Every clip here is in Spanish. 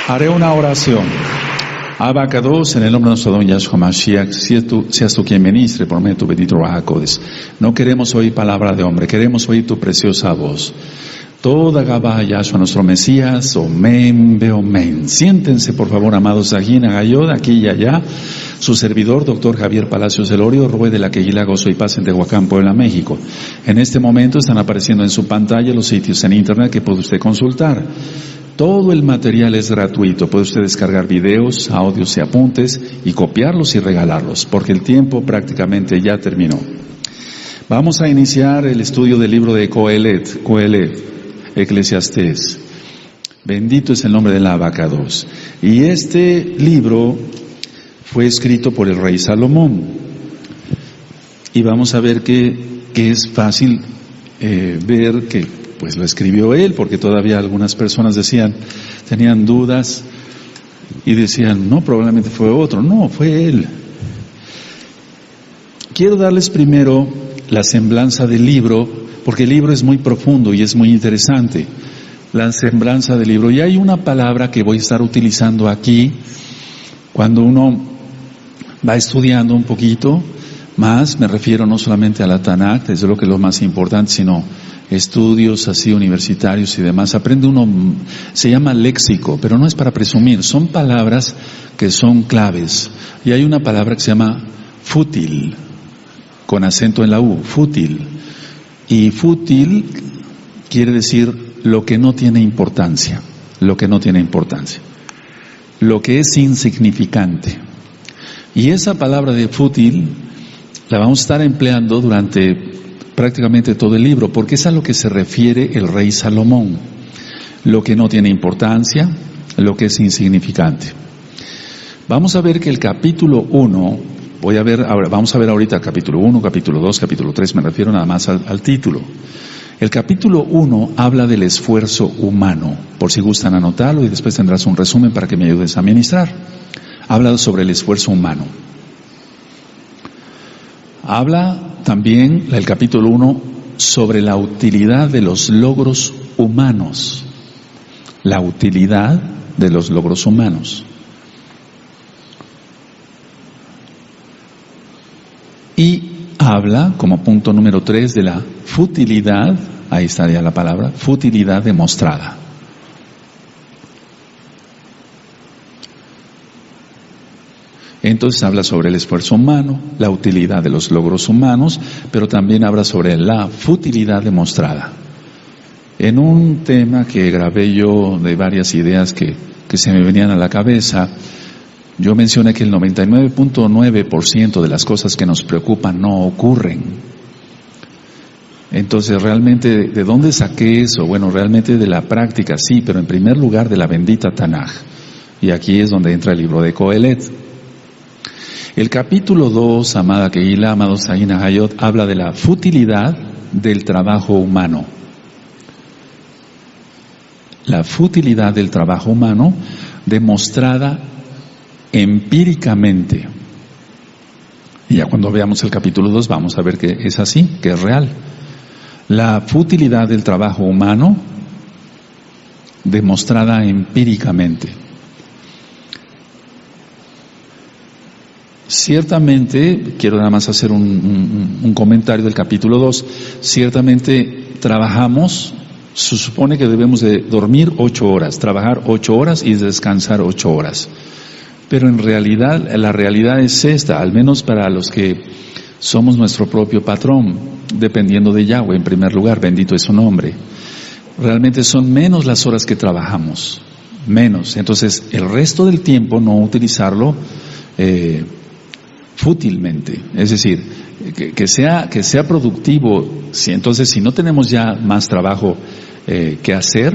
Haré una oración. Abacados, en el nombre de nuestro don Yahshua Mashiach, seas tú quien ministre por medio de tu bendito Ruach HaKodesh. No queremos oír palabra de hombre, queremos oír tu preciosa voz. Toda Gabá Yahshua, nuestro Mesías, Omen, Beomen. Siéntense, por favor, amados, aquí en Agayod, aquí y allá. Su servidor, doctor Javier Palacios Elorio, Rue de la Queguila, Gozo y Paz en Tehuacán, Puebla, México. En este momento están apareciendo en su pantalla los sitios en internet que puede usted consultar. Todo el material es gratuito, puede usted descargar videos, audios y apuntes y copiarlos y regalarlos, porque el tiempo prácticamente ya terminó. Vamos a iniciar el estudio del libro de Coelet, Eclesiastés. Bendito es el nombre del Abacados. Y este libro fue escrito por el rey Salomón. Y vamos a ver que es fácil ver que pues lo escribió él, porque todavía algunas personas tenían dudas y decían, no, probablemente fue otro. No, fue él. Quiero darles primero la semblanza del libro, porque el libro es muy profundo y es muy interesante. La semblanza del libro. Y hay una palabra que voy a estar utilizando aquí, cuando uno va estudiando un poquito más, me refiero no solamente a la Tanakh, desde lo que es lo más importante, sino estudios así universitarios y demás, aprende uno, se llama léxico, pero no es para presumir, son palabras que son claves. Y hay una palabra que se llama fútil, con acento en la U, fútil. Y fútil quiere decir lo que no tiene importancia, lo que no tiene importancia, lo que es insignificante. Y esa palabra de fútil la vamos a estar empleando durante prácticamente todo el libro, porque es a lo que se refiere el rey Salomón, lo que no tiene importancia, lo que es insignificante. Vamos a ver que el capítulo 1, vamos a ver ahorita el capítulo 1, capítulo 2, capítulo 3, me refiero nada más al título. El capítulo 1 habla del esfuerzo humano, por si gustan anotarlo y después tendrás un resumen para que me ayudes a ministrar. Habla sobre el esfuerzo humano. Habla también el capítulo 1 sobre la utilidad de los logros humanos. La utilidad de los logros humanos. Y habla, como punto número 3, de la futilidad, ahí estaría la palabra, futilidad demostrada. Entonces habla sobre el esfuerzo humano, la utilidad de los logros humanos, pero también habla sobre la futilidad demostrada. En un tema que grabé yo de varias ideas que se me venían a la cabeza, yo mencioné que el 99.9% de las cosas que nos preocupan no ocurren. Entonces, realmente, ¿de dónde saqué eso? Bueno, realmente de la práctica, sí, pero en primer lugar de la bendita Tanaj. Y aquí es donde entra el libro de Coelet. El capítulo 2, amada Kehila, amados Sahin Hayot, habla de la futilidad del trabajo humano. La futilidad del trabajo humano demostrada empíricamente. Y ya cuando veamos el capítulo 2 vamos a ver que es así, que es real. La futilidad del trabajo humano demostrada empíricamente. Ciertamente, quiero nada más hacer un comentario del capítulo 2, ciertamente trabajamos, se supone que debemos de dormir 8 horas, trabajar 8 horas y descansar 8 horas. Pero en realidad, la realidad es esta, al menos para los que somos nuestro propio patrón, dependiendo de Yahweh en primer lugar, bendito es su nombre. Realmente son menos las horas que trabajamos, menos. Entonces, el resto del tiempo no utilizarlo fútilmente, es decir, que sea productivo. Entonces, si no tenemos ya más trabajo que hacer,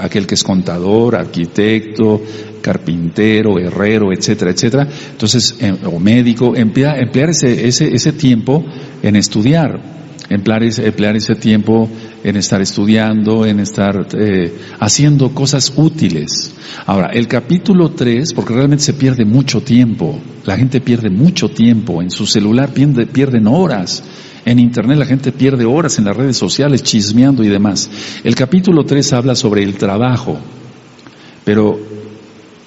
aquel que es contador, arquitecto, carpintero, herrero, etcétera, etcétera, entonces, o médico, emplear ese tiempo en estudiar, emplear ese tiempo en estar estudiando, en estar haciendo cosas útiles. Ahora, el capítulo 3, porque realmente se pierde mucho tiempo, la gente pierde mucho tiempo, en su celular pierden horas, en internet la gente pierde horas en las redes sociales chismeando y demás. El capítulo 3 habla sobre el trabajo, pero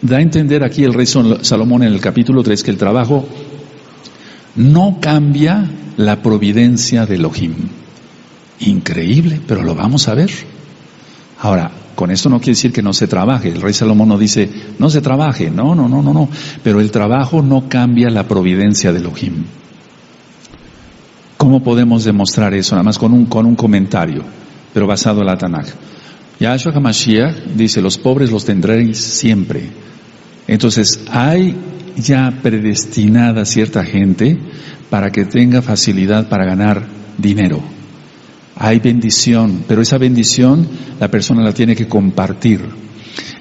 Da a entender aquí el rey Salomón en el capítulo 3 que el trabajo no cambia la providencia de Elohim. Increíble, pero lo vamos a ver. Ahora, con esto no quiere decir que no se trabaje. El rey Salomón no dice, no se trabaje. No. Pero el trabajo no cambia la providencia de Elohim. ¿Cómo podemos demostrar eso? Nada más con un comentario, pero basado en la Tanaj. Yahshua HaMashiach dice, los pobres los tendréis siempre. Entonces, hay ya predestinada cierta gente para que tenga facilidad para ganar dinero. Hay bendición, pero esa bendición la persona la tiene que compartir.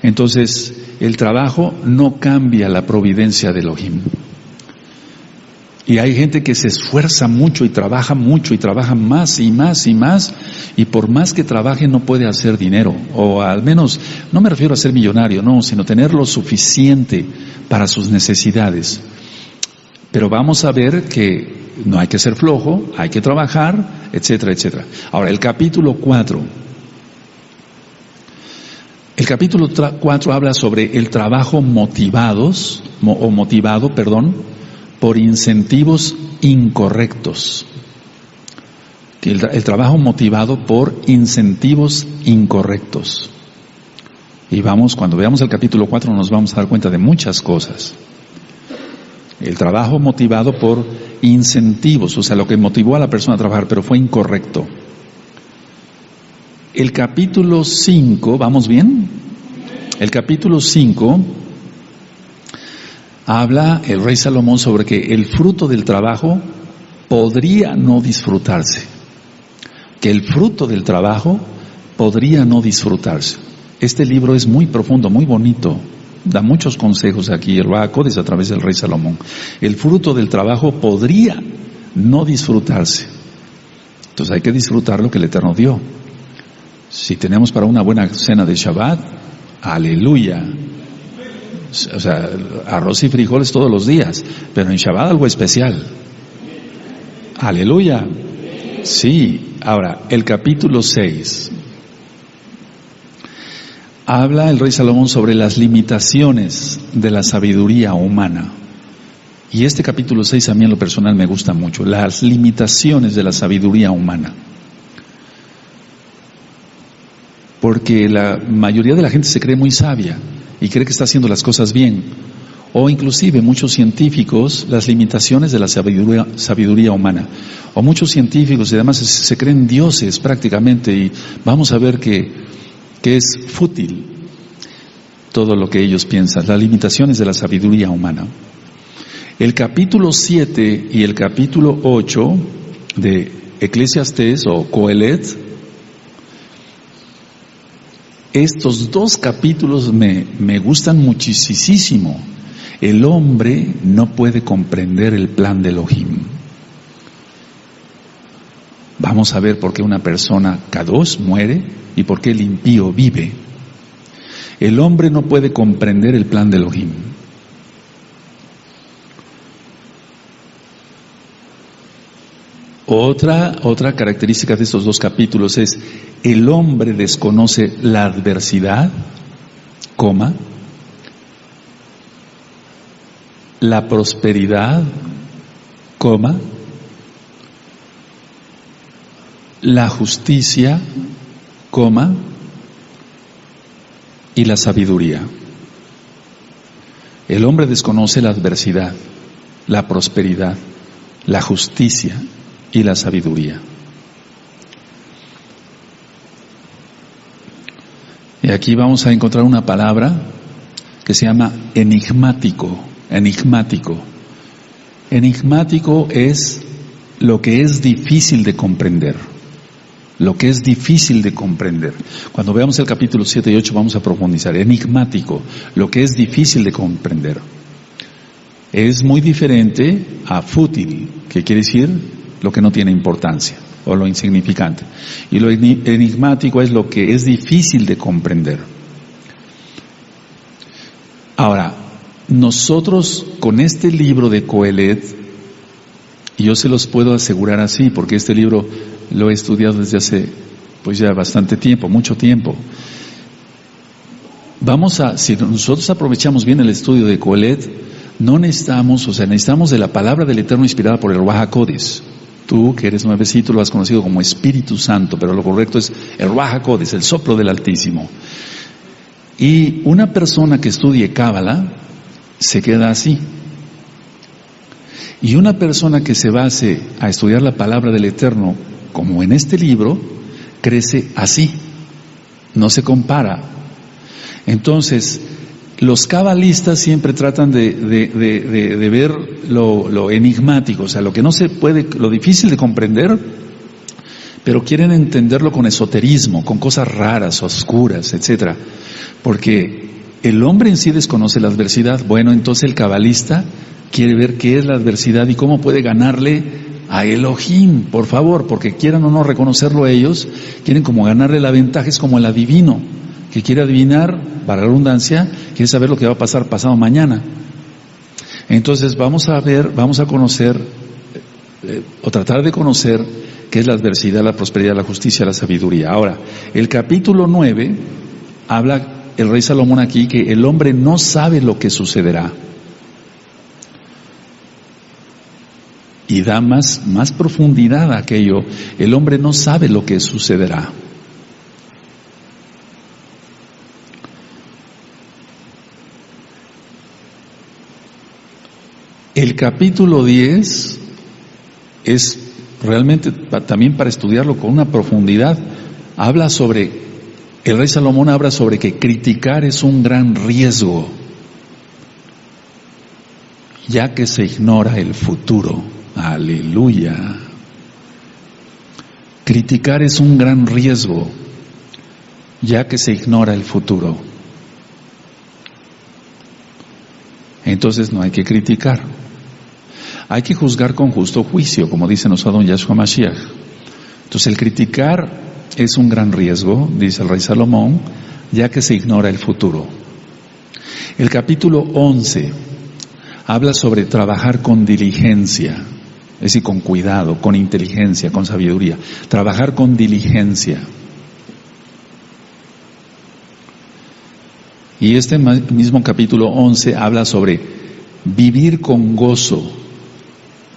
Entonces, el trabajo no cambia la providencia de Elohim. Y hay gente que se esfuerza mucho y trabaja más y más y más, y por más que trabaje no puede hacer dinero, o al menos, no me refiero a ser millonario, no, sino tener lo suficiente para sus necesidades. Pero vamos a ver que no hay que ser flojo, hay que trabajar, etcétera, etcétera. Ahora, el capítulo 4. El capítulo 4 habla sobre el trabajo motivado, por incentivos incorrectos. El trabajo motivado por incentivos incorrectos. Y cuando veamos el capítulo 4 nos vamos a dar cuenta de muchas cosas. El trabajo motivado por incentivos, o sea, lo que motivó a la persona a trabajar, pero fue incorrecto. El capítulo 5, ¿vamos bien? El capítulo 5 habla el rey Salomón sobre que el fruto del trabajo podría no disfrutarse. Que el fruto del trabajo podría no disfrutarse. Este libro es muy profundo, muy bonito. Da muchos consejos aquí, el Ruach HaKodesh a través del rey Salomón. El fruto del trabajo podría no disfrutarse. Entonces hay que disfrutar lo que el Eterno dio. Si tenemos para una buena cena de Shabbat, aleluya. O sea, arroz y frijoles todos los días, pero en Shabbat algo especial. Aleluya. Sí. Ahora, el capítulo 6. Habla el rey Salomón sobre las limitaciones de la sabiduría humana. Y este capítulo 6 a mí en lo personal me gusta mucho. Las limitaciones de la sabiduría humana. Porque la mayoría de la gente se cree muy sabia y cree que está haciendo las cosas bien. O inclusive muchos científicos, las limitaciones de la sabiduría humana. O muchos científicos y además se creen dioses prácticamente, y vamos a ver que es fútil todo lo que ellos piensan, las limitaciones de la sabiduría humana. El capítulo 7 y el capítulo 8 de Eclesiastés o Coelet, estos dos capítulos me gustan muchísimo. El hombre no puede comprender el plan de Elohim. Vamos a ver por qué una persona kadosh muere y por qué el impío vive. El hombre no puede comprender el plan de Elohim. Otra característica de estos dos capítulos es: el hombre desconoce la adversidad, la prosperidad, la justicia, y la sabiduría. El hombre desconoce la adversidad, la prosperidad, la justicia y la sabiduría. Y aquí vamos a encontrar una palabra que se llama enigmático. Enigmático es lo que es difícil de comprender. Cuando veamos el capítulo 7 y 8 vamos a profundizar. Enigmático, lo que es difícil de comprender. Es muy diferente a fútil, que quiere decir lo que no tiene importancia o lo insignificante. Y lo enigmático es lo que es difícil de comprender. Ahora, nosotros con este libro de Coelet, y yo se los puedo asegurar así, porque este libro lo he estudiado desde hace pues ya bastante tiempo, mucho tiempo. si nosotros aprovechamos bien el estudio de Coelet, no necesitamos, necesitamos de la palabra del Eterno inspirada por el Ruach HaKodesh. Tú, que eres nuevecito, lo has conocido como Espíritu Santo, pero lo correcto es el Ruach HaKodesh, el soplo del Altísimo. Y una persona que estudie Cábala se queda así. Y una persona que se base a estudiar la palabra del Eterno, como en este libro, crece así. No se compara. Entonces, los cabalistas siempre tratan de ver lo enigmático, lo que no se puede, lo difícil de comprender, pero quieren entenderlo con esoterismo, con cosas raras, oscuras, etcétera. Porque el hombre en sí desconoce la adversidad. Bueno, entonces el cabalista quiere ver qué es la adversidad y cómo puede ganarle a Elohim, por favor, porque quieran o no reconocerlo ellos, quieren como ganarle la ventaja. Es como el adivino, que quiere adivinar, para la redundancia, quiere saber lo que va a pasar pasado mañana. Entonces vamos a conocer, o tratar de conocer, qué es la adversidad, la prosperidad, la justicia, la sabiduría. Ahora, el capítulo 9, habla el rey Salomón aquí que el hombre no sabe lo que sucederá. Y da más profundidad a aquello. El hombre no sabe lo que sucederá. El capítulo 10 es realmente también para estudiarlo con una profundidad. El rey Salomón habla sobre que criticar es un gran riesgo, ya que se ignora el futuro. Aleluya. Criticar es un gran riesgo, ya que se ignora el futuro. Entonces no hay que criticar. Hay que juzgar con justo juicio, como dice nuestro don Yahshua Mashiach. Entonces el criticar es un gran riesgo, dice el rey Salomón, ya que se ignora el futuro. El capítulo 11 habla sobre trabajar con diligencia, es decir, con cuidado, con inteligencia, con sabiduría. Trabajar con diligencia. Y este mismo capítulo 11 habla sobre vivir con gozo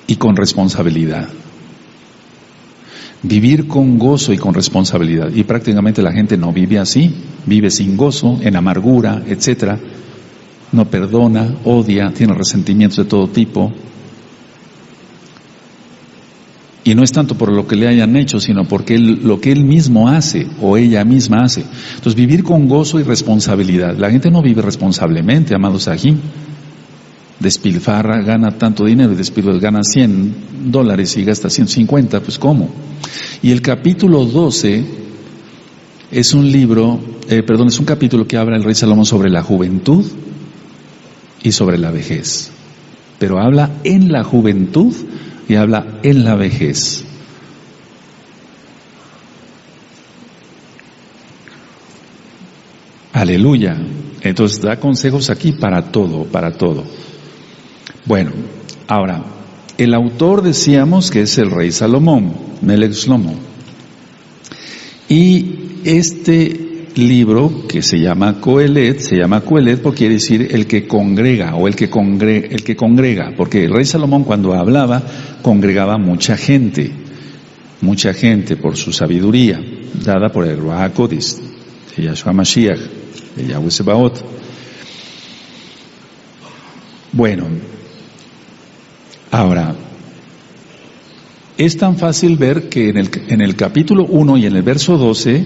y con responsabilidad. Vivir con gozo y con responsabilidad. Y prácticamente la gente no vive así, vive sin gozo, en amargura, etcétera. No perdona, odia, tiene resentimientos de todo tipo. Y no es tanto por lo que le hayan hecho, sino porque lo que él mismo hace o ella misma hace. Entonces, vivir con gozo y responsabilidad. La gente no vive responsablemente, amados Sahim. Despilfarra, gana tanto dinero, gana $100 y gasta 150, pues ¿cómo? Y el capítulo 12 es un capítulo que habla el rey Salomón sobre la juventud y sobre la vejez. Pero habla en la juventud y habla en la vejez. Aleluya. Entonces da consejos aquí para todo, para todo. Bueno, ahora, el autor decíamos que es el rey Salomón, Melech Shlomo. Y este libro que se llama Coelet porque quiere decir el que congrega o el que congrega, porque el rey Salomón cuando hablaba congregaba mucha gente por su sabiduría dada por el Ruach HaKodesh, de Yahshua Mashiach, de Yahweh Sebaot. Bueno, ahora, es tan fácil ver que en el capítulo 1 y en el verso 12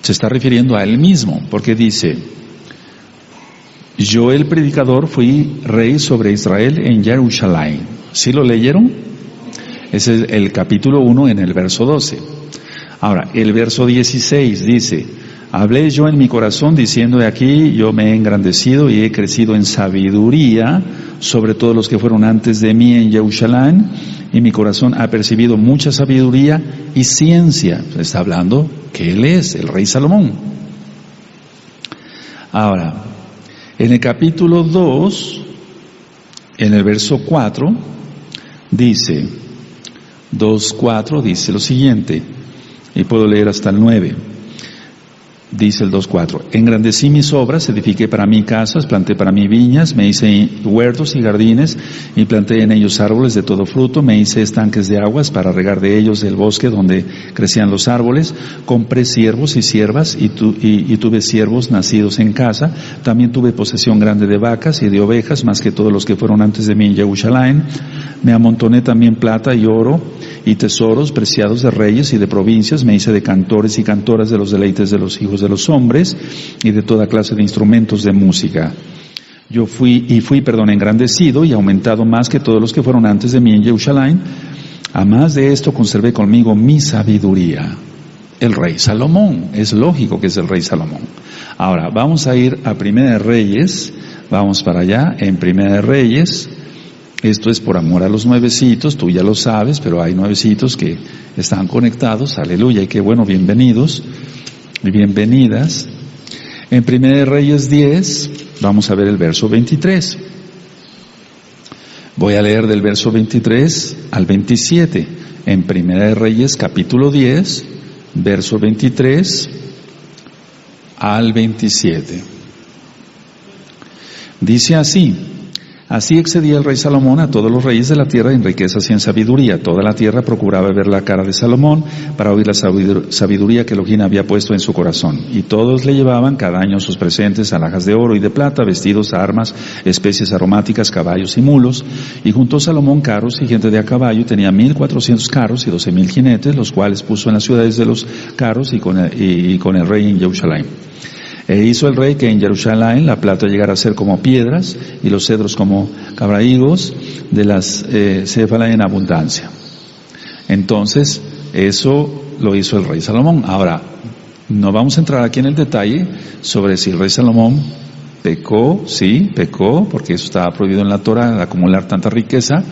se está refiriendo a él mismo, porque dice: yo el predicador fui rey sobre Israel en Jerusalén. ¿Sí lo leyeron? Ese es el capítulo 1 en el verso 12. Ahora, el verso 16 dice: hablé yo en mi corazón diciendo, de aquí yo me he engrandecido y he crecido en sabiduría sobre todos los que fueron antes de mí en Jerusalén, y mi corazón ha percibido mucha sabiduría y ciencia. Está hablando que él es el rey Salomón. Ahora, en el capítulo 2, en el verso 4, dice, 2:4 dice lo siguiente, y puedo leer hasta el 9. Dice el 2.4, engrandecí mis obras, edifiqué para mí casas, planté para mí viñas, me hice huertos y jardines y planté en ellos árboles de todo fruto, me hice estanques de aguas para regar de ellos el bosque donde crecían los árboles, compré siervos y siervas y tuve siervos nacidos en casa, también tuve posesión grande de vacas y de ovejas, más que todos los que fueron antes de mí en Jerusalén, me amontoné también plata y oro y tesoros preciados de reyes y de provincias, me hice de cantores y cantoras de los deleites de los hijos de los hombres y de toda clase de instrumentos de música. Yo fui engrandecido y aumentado más que todos los que fueron antes de mí en Jerusalén. A más de esto conservé conmigo mi sabiduría. El rey Salomón, es lógico que es el rey Salomón. Ahora, vamos a ir a Primera de Reyes, vamos para allá, en Primera de Reyes. Esto es por amor a los nuevecitos, tú ya lo sabes, pero hay nuevecitos que están conectados, aleluya, y qué bueno, bienvenidos y bienvenidas. En Primera de Reyes 10, vamos a ver el verso 23. Voy a leer del verso 23 al 27, en Primera de Reyes capítulo 10, verso 23 al 27. Dice así: así excedía el rey Salomón a todos los reyes de la tierra en riquezas y en sabiduría. Toda la tierra procuraba ver la cara de Salomón para oír la sabiduría que Elohim había puesto en su corazón. Y todos le llevaban cada año sus presentes, alhajas de oro y de plata, vestidos, armas, especies aromáticas, caballos y mulos. Y juntó Salomón carros y gente de a caballo, y tenía 1,400 carros y 12,000 jinetes, los cuales puso en las ciudades de los carros y con el rey en Jerusalén. E hizo el rey que en Jerusalén la plata llegara a ser como piedras y los cedros como cabrahigos de las céfala en abundancia. Entonces, eso lo hizo el rey Salomón. Ahora, no vamos a entrar aquí en el detalle sobre si el rey Salomón pecó, sí, pecó, porque eso estaba prohibido en la Torah, acumular tanta riqueza.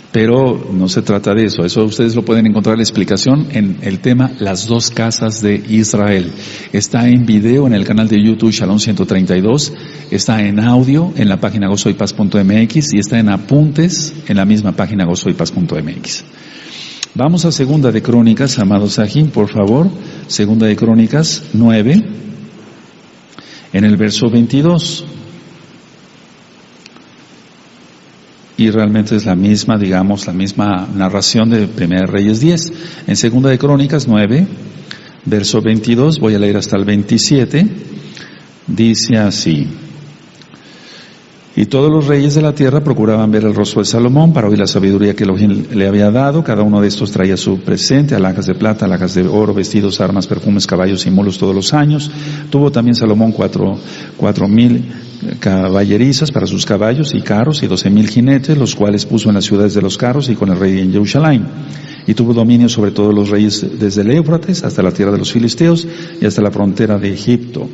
Pero no se trata de eso. Eso ustedes lo pueden encontrar la explicación en el tema Las dos casas de Israel. Está en video en el canal de YouTube Shalom 132, está en audio en la página gozoypaz.mx y está en apuntes en la misma página gozoypaz.mx. Vamos a Segunda de Crónicas, amados Sahim, por favor. Segunda de Crónicas 9, en el verso 22. Y realmente es la misma, digamos, la misma narración de Primera de Reyes 10. En Segunda de Crónicas 9, verso 22, voy a leer hasta el 27, dice así: y todos los reyes de la tierra procuraban ver el rostro de Salomón para oír la sabiduría que Elohim le había dado. Cada uno de estos traía su presente, alhajas de plata, alhajas de oro, vestidos, armas, perfumes, caballos y mulos todos los años. Tuvo también Salomón 4,000 caballerizas para sus caballos y carros y 12,000 jinetes, los cuales puso en las ciudades de los carros y con el rey en Jerusalén. Y tuvo dominio sobre todos los reyes desde el Éufrates hasta la tierra de los filisteos y hasta la frontera de Egipto.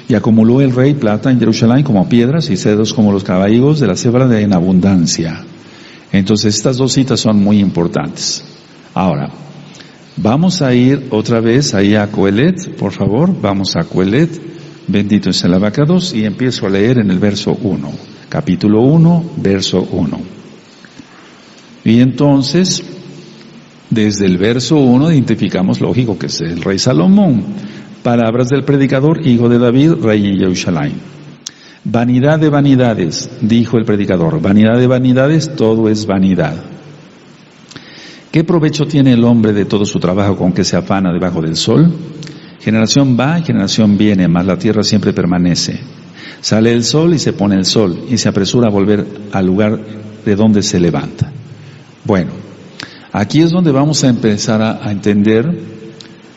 Y acumuló el rey plata en Jerusalén como piedras y cedros como los caballos de la cebra en abundancia. Entonces estas dos citas son muy importantes. Ahora, vamos a ir otra vez ahí a Coelet, por favor, vamos a Coelet, bendito es el abacados, y empiezo a leer en el verso 1, capítulo 1, verso 1. Y entonces, desde el verso 1 identificamos, lógico, que es el rey Salomón. Palabras del predicador, hijo de David, rey en Jerusalén. Vanidad de vanidades, dijo el predicador, vanidad de vanidades, todo es vanidad. ¿Qué provecho tiene el hombre de todo su trabajo con que se afana debajo del sol? Generación va y generación viene, mas la tierra siempre permanece. Sale el sol y se pone el sol, y se apresura a volver al lugar de donde se levanta. Bueno, aquí es donde vamos a empezar a entender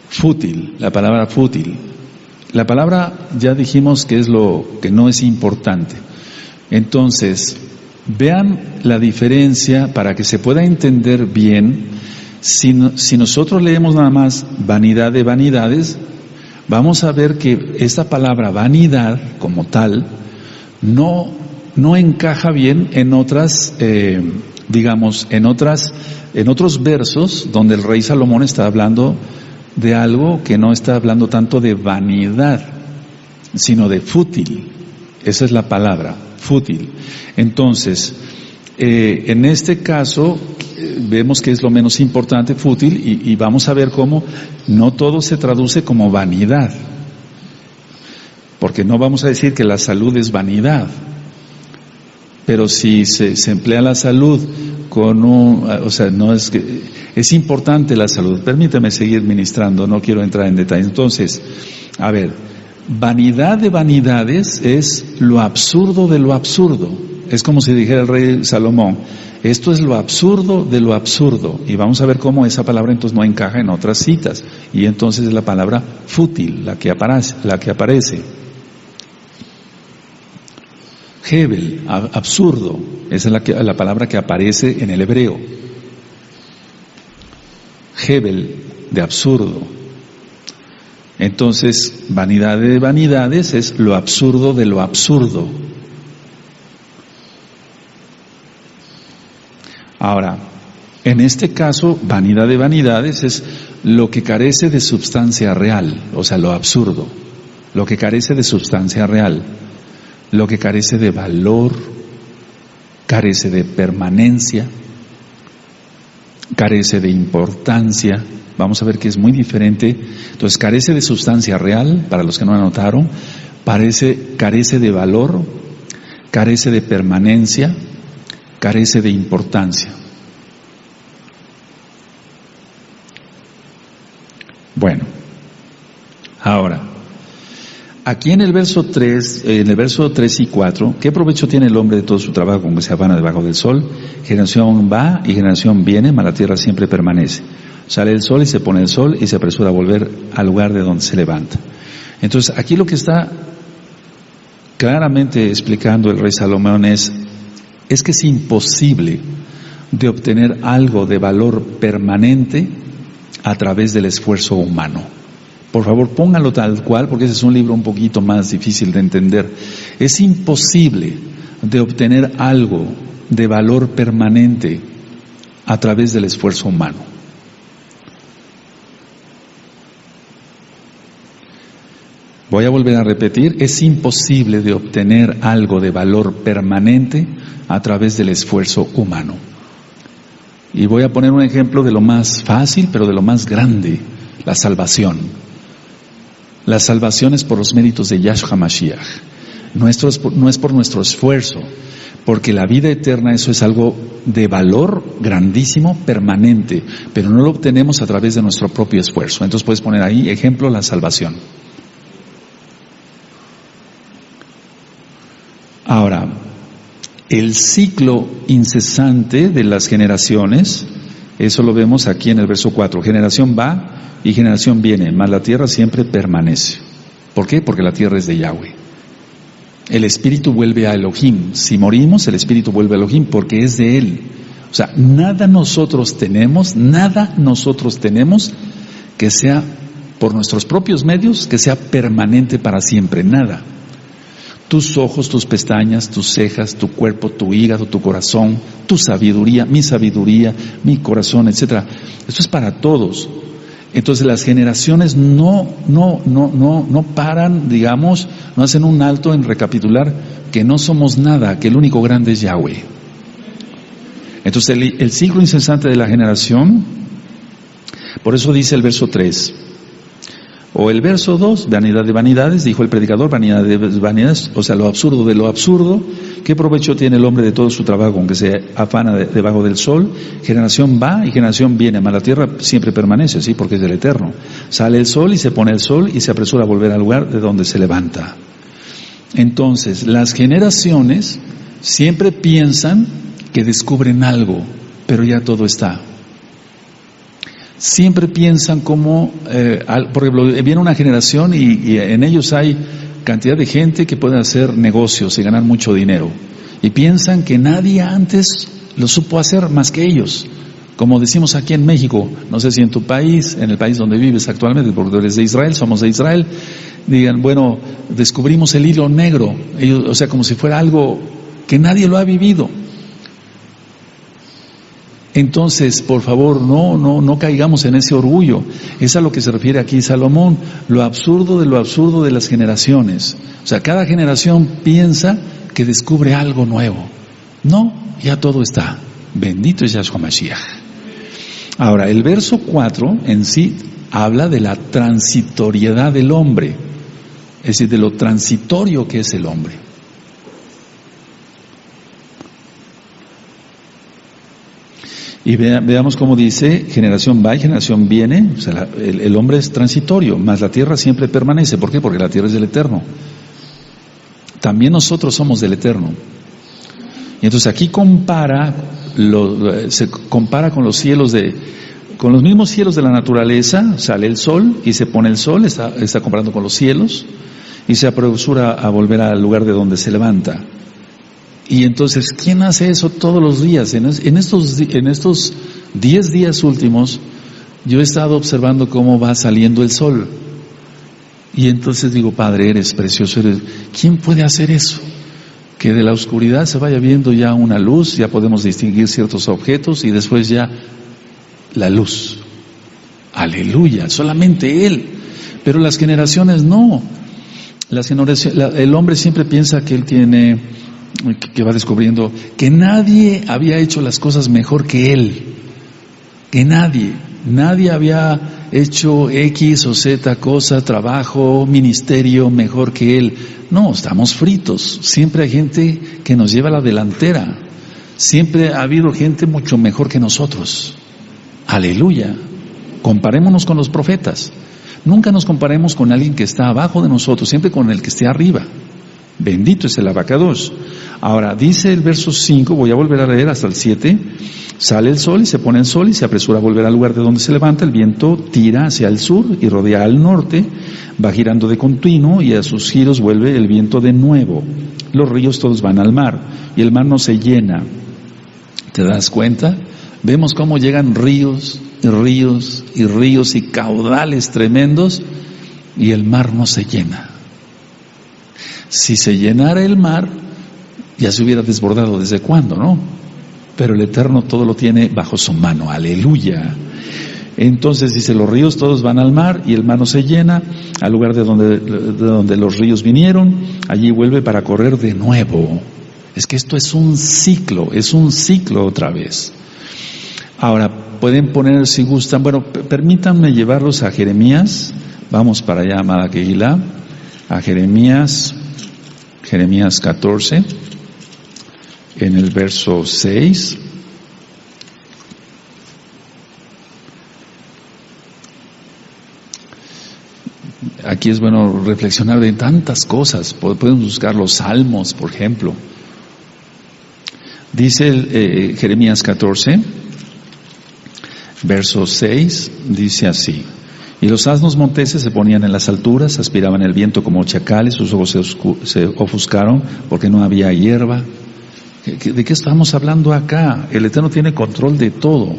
fútil, la palabra fútil. La palabra ya dijimos que es lo que no es importante. Entonces, vean la diferencia para que se pueda entender bien. Si nosotros leemos nada más vanidad de vanidades, vamos a ver que esta palabra vanidad como tal no encaja bien en otras, digamos, en otros versos donde el rey Salomón está hablando de algo que no está hablando tanto de vanidad, sino de fútil. Esa es la palabra, fútil. Entonces, en este caso, vemos que es lo menos importante, fútil, y vamos a ver cómo no todo se traduce como vanidad. porque no vamos a decir que la salud es vanidad, pero si se emplea la salud con no es que es importante la salud. Permítame seguir ministrando, no quiero entrar en detalles. Entonces, a ver, vanidad de vanidades es lo absurdo de lo absurdo. Es como si dijera el rey Salomón, esto es lo absurdo de lo absurdo. Y vamos a ver cómo esa palabra entonces no encaja en otras citas. Y entonces es la palabra fútil, la que aparece. Hebel, absurdo, esa es la palabra que aparece en el hebreo. Hebel, de absurdo. Entonces, vanidad de vanidades es lo absurdo de lo absurdo. Ahora, en este caso, vanidad de vanidades es lo que carece de substancia real, o sea, lo absurdo, lo que carece de substancia real, lo que carece de valor, carece de permanencia, carece de importancia. Vamos a ver que es muy diferente. Entonces, carece de sustancia real, para los que no anotaron, carece de valor, carece de permanencia, carece de importancia. Bueno, ahora, aquí en el verso 3 y 4, ¿qué provecho tiene el hombre de todo su trabajo con que se afana debajo del sol? Generación va y generación viene, mas la tierra siempre permanece. Sale el sol y se pone el sol y se apresura a volver al lugar de donde se levanta. Entonces, aquí lo que está claramente explicando el rey Salomón es que es imposible de obtener algo de valor permanente a través del esfuerzo humano. Por favor, póngalo tal cual, porque ese es un libro un poquito más difícil de entender. Es imposible de obtener algo de valor permanente a través del esfuerzo humano. Voy a volver a repetir, es imposible de obtener algo de valor permanente a través del esfuerzo humano. Y voy a poner un ejemplo de lo más fácil, pero de lo más grande, la salvación. La salvación es por los méritos de Yahshua HaMashiach. No es por nuestro esfuerzo, porque la vida eterna, eso es algo de valor grandísimo, permanente, pero no lo obtenemos a través de nuestro propio esfuerzo. Entonces puedes poner ahí, ejemplo, la salvación. Ahora, el ciclo incesante de las generaciones, eso lo vemos aquí en el verso 4. Generación va y generación viene, mas la tierra siempre permanece. ¿Por qué? Porque la tierra es de Yahweh. El espíritu vuelve a Elohim. Si morimos, el espíritu vuelve a Elohim porque es de Él. O sea, nada nosotros tenemos que sea por nuestros propios medios, que sea permanente para siempre, nada. Tus ojos, tus pestañas, tus cejas, tu cuerpo, tu hígado, tu corazón, tu sabiduría, mi corazón, etcétera. Esto es para todos. Entonces las generaciones no paran, digamos, no hacen un alto en recapitular que no somos nada, que el único grande es Yahweh. Entonces el ciclo incesante de la generación, por eso dice el verso 3. O el verso 2, vanidad de vanidades, dijo el predicador, vanidad de vanidades, o sea, lo absurdo de lo absurdo. ¿Qué provecho tiene el hombre de todo su trabajo, aunque se afana debajo del sol? Generación va y generación viene, mas la tierra siempre permanece, sí, porque es del Eterno. Sale el sol y se pone el sol y se apresura a volver al lugar de donde se levanta. Entonces, las generaciones siempre piensan que descubren algo, pero ya todo está. Siempre piensan como, por ejemplo, viene una generación y en ellos hay cantidad de gente que puede hacer negocios y ganar mucho dinero. Y piensan que nadie antes lo supo hacer más que ellos. Como decimos aquí en México, no sé si en tu país, en el país donde vives actualmente, porque tú eres de Israel, somos de Israel, digan, bueno, descubrimos el hilo negro, ellos, o sea, como si fuera algo que nadie lo ha vivido. Entonces, por favor, no caigamos en ese orgullo. Es a lo que se refiere aquí Salomón, lo absurdo de las generaciones. O sea, cada generación piensa que descubre algo nuevo. No, ya todo está. Bendito es Yahshua Mashiach. Ahora, el verso 4 en sí habla de la transitoriedad del hombre. es decir, de lo transitorio que es el hombre. Y veamos cómo dice, generación va y generación viene, o sea, el hombre es transitorio, mas la tierra siempre permanece. ¿Por qué? Porque la tierra es del Eterno. También nosotros somos del Eterno. Y entonces aquí se compara con los cielos con los mismos cielos de la naturaleza. Sale el sol y se pone el sol, está comparando con los cielos, y se apresura a volver al lugar de donde se levanta. Y entonces, ¿quién hace eso todos los días? En estos 10 días últimos, yo he estado observando cómo va saliendo el sol. Y entonces digo, Padre, eres precioso, ¿quién puede hacer eso? Que de la oscuridad se vaya viendo ya una luz, ya podemos distinguir ciertos objetos y después ya la luz. Aleluya, solamente Él. Pero las generaciones no. El hombre siempre piensa que él que va descubriendo que nadie había hecho las cosas mejor que él, que nadie había hecho X o Z cosa, trabajo, ministerio mejor que él. No, estamos fritos. Siempre hay gente que nos lleva a la delantera. Siempre ha habido gente mucho mejor que nosotros. Aleluya. Comparémonos con los profetas. Nunca nos comparemos con alguien que está abajo de nosotros, siempre con el que esté arriba. Bendito es el abacados. Ahora, dice el verso 5, voy a volver a leer hasta el 7, sale el sol y se pone el sol y se apresura a volver al lugar de donde se levanta, el viento tira hacia el sur y rodea al norte, va girando de continuo y a sus giros vuelve el viento de nuevo. Los ríos todos van al mar y el mar no se llena. ¿Te das cuenta? Vemos cómo llegan ríos y ríos y ríos y caudales tremendos y el mar no se llena. Si se llenara el mar, ya se hubiera desbordado desde cuándo, ¿no? Pero el Eterno todo lo tiene bajo su mano, aleluya. Entonces dice, los ríos todos van al mar y el mar no se llena, al lugar de donde los ríos vinieron, allí vuelve para correr de nuevo. Es que esto es un ciclo otra vez. Ahora, pueden poner si gustan, bueno, permítanme llevarlos a Jeremías, vamos para allá, amada Kehilá, a Jeremías 14, en el verso 6. Aquí es bueno reflexionar de tantas cosas. Podemos buscar los salmos, por ejemplo. Dice Jeremías 14, verso 6, dice así: y los asnos monteses se ponían en las alturas, aspiraban el viento como chacales, sus ojos se ofuscaron porque no había hierba. ¿De qué estamos hablando acá? El Eterno tiene control de todo.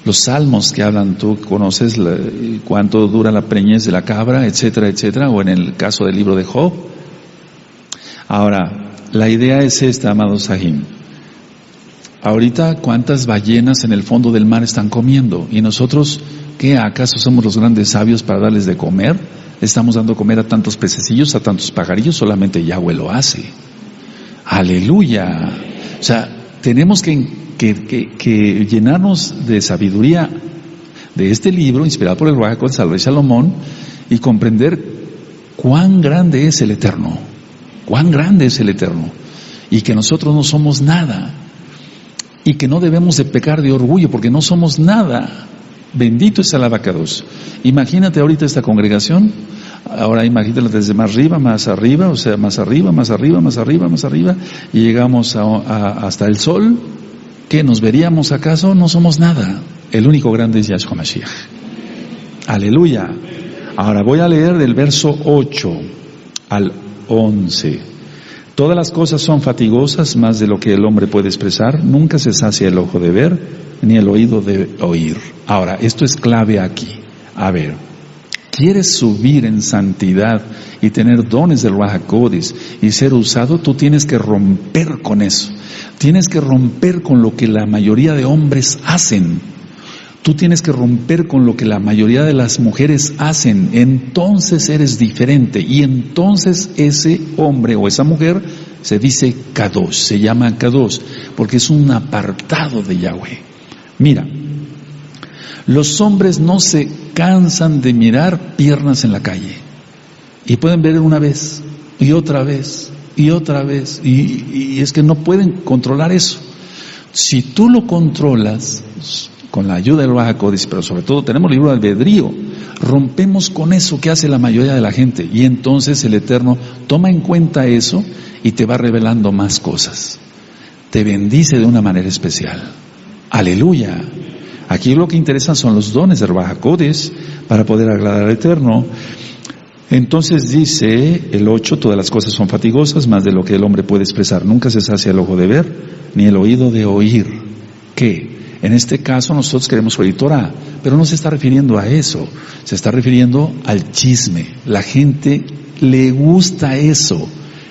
Los salmos que hablan, tú conoces cuánto dura la preñez de la cabra, etcétera, etcétera, o en el caso del libro de Job. Ahora, la idea es esta, amados Sahim. Ahorita, ¿cuántas ballenas en el fondo del mar están comiendo? Y nosotros, ¿qué? ¿Acaso somos los grandes sabios para darles de comer? ¿Estamos dando comer a tantos pececillos, a tantos pajarillos? Solamente Yahweh lo hace. ¡Aleluya! O sea, tenemos que llenarnos de sabiduría de este libro, inspirado por el Ruach HaKodesh al rey Salomón, y comprender cuán grande es el Eterno. Cuán grande es el Eterno. Y que nosotros no somos nada. Y que no debemos de pecar de orgullo, porque no somos nada. Bendito es el abacados. Imagínate ahorita esta congregación, ahora imagínate desde más arriba, o sea, más arriba, y llegamos hasta el sol. ¿Qué, nos veríamos acaso? No somos nada. El único grande es Yahshua Mashiach. Aleluya. Ahora voy a leer del verso 8 al 11. Todas las cosas son fatigosas, más de lo que el hombre puede expresar. Nunca se sacia el ojo de ver, ni el oído de oír. Ahora, esto es clave aquí. A ver, ¿quieres subir en santidad y tener dones del Ruach HaKodesh y ser usado? Tú tienes que romper con eso. Tienes que romper con lo que la mayoría de hombres hacen. Tú tienes que romper con lo que la mayoría de las mujeres hacen. Entonces eres diferente. Y entonces ese hombre o esa mujer se dice Kadosh, se llama Kadosh, porque es un apartado de Yahweh. Mira, los hombres no se cansan de mirar piernas en la calle. Y pueden ver una vez, y otra vez, y otra vez, y es que no pueden controlar eso. Si tú lo controlas, con la ayuda del Ruach HaKodesh, pero sobre todo tenemos libre albedrío, rompemos con eso que hace la mayoría de la gente, y entonces el Eterno toma en cuenta eso y te va revelando más cosas. Te bendice de una manera especial. Aleluya. Aquí lo que interesa son los dones del Ruach HaKodesh para poder agradar al Eterno. Entonces dice el 8, todas las cosas son fatigosas, más de lo que el hombre puede expresar. Nunca se sacia el ojo de ver, ni el oído de oír. ¿Qué? En este caso nosotros queremos oír Torah, pero no se está refiriendo a eso, se está refiriendo al chisme. La gente le gusta eso,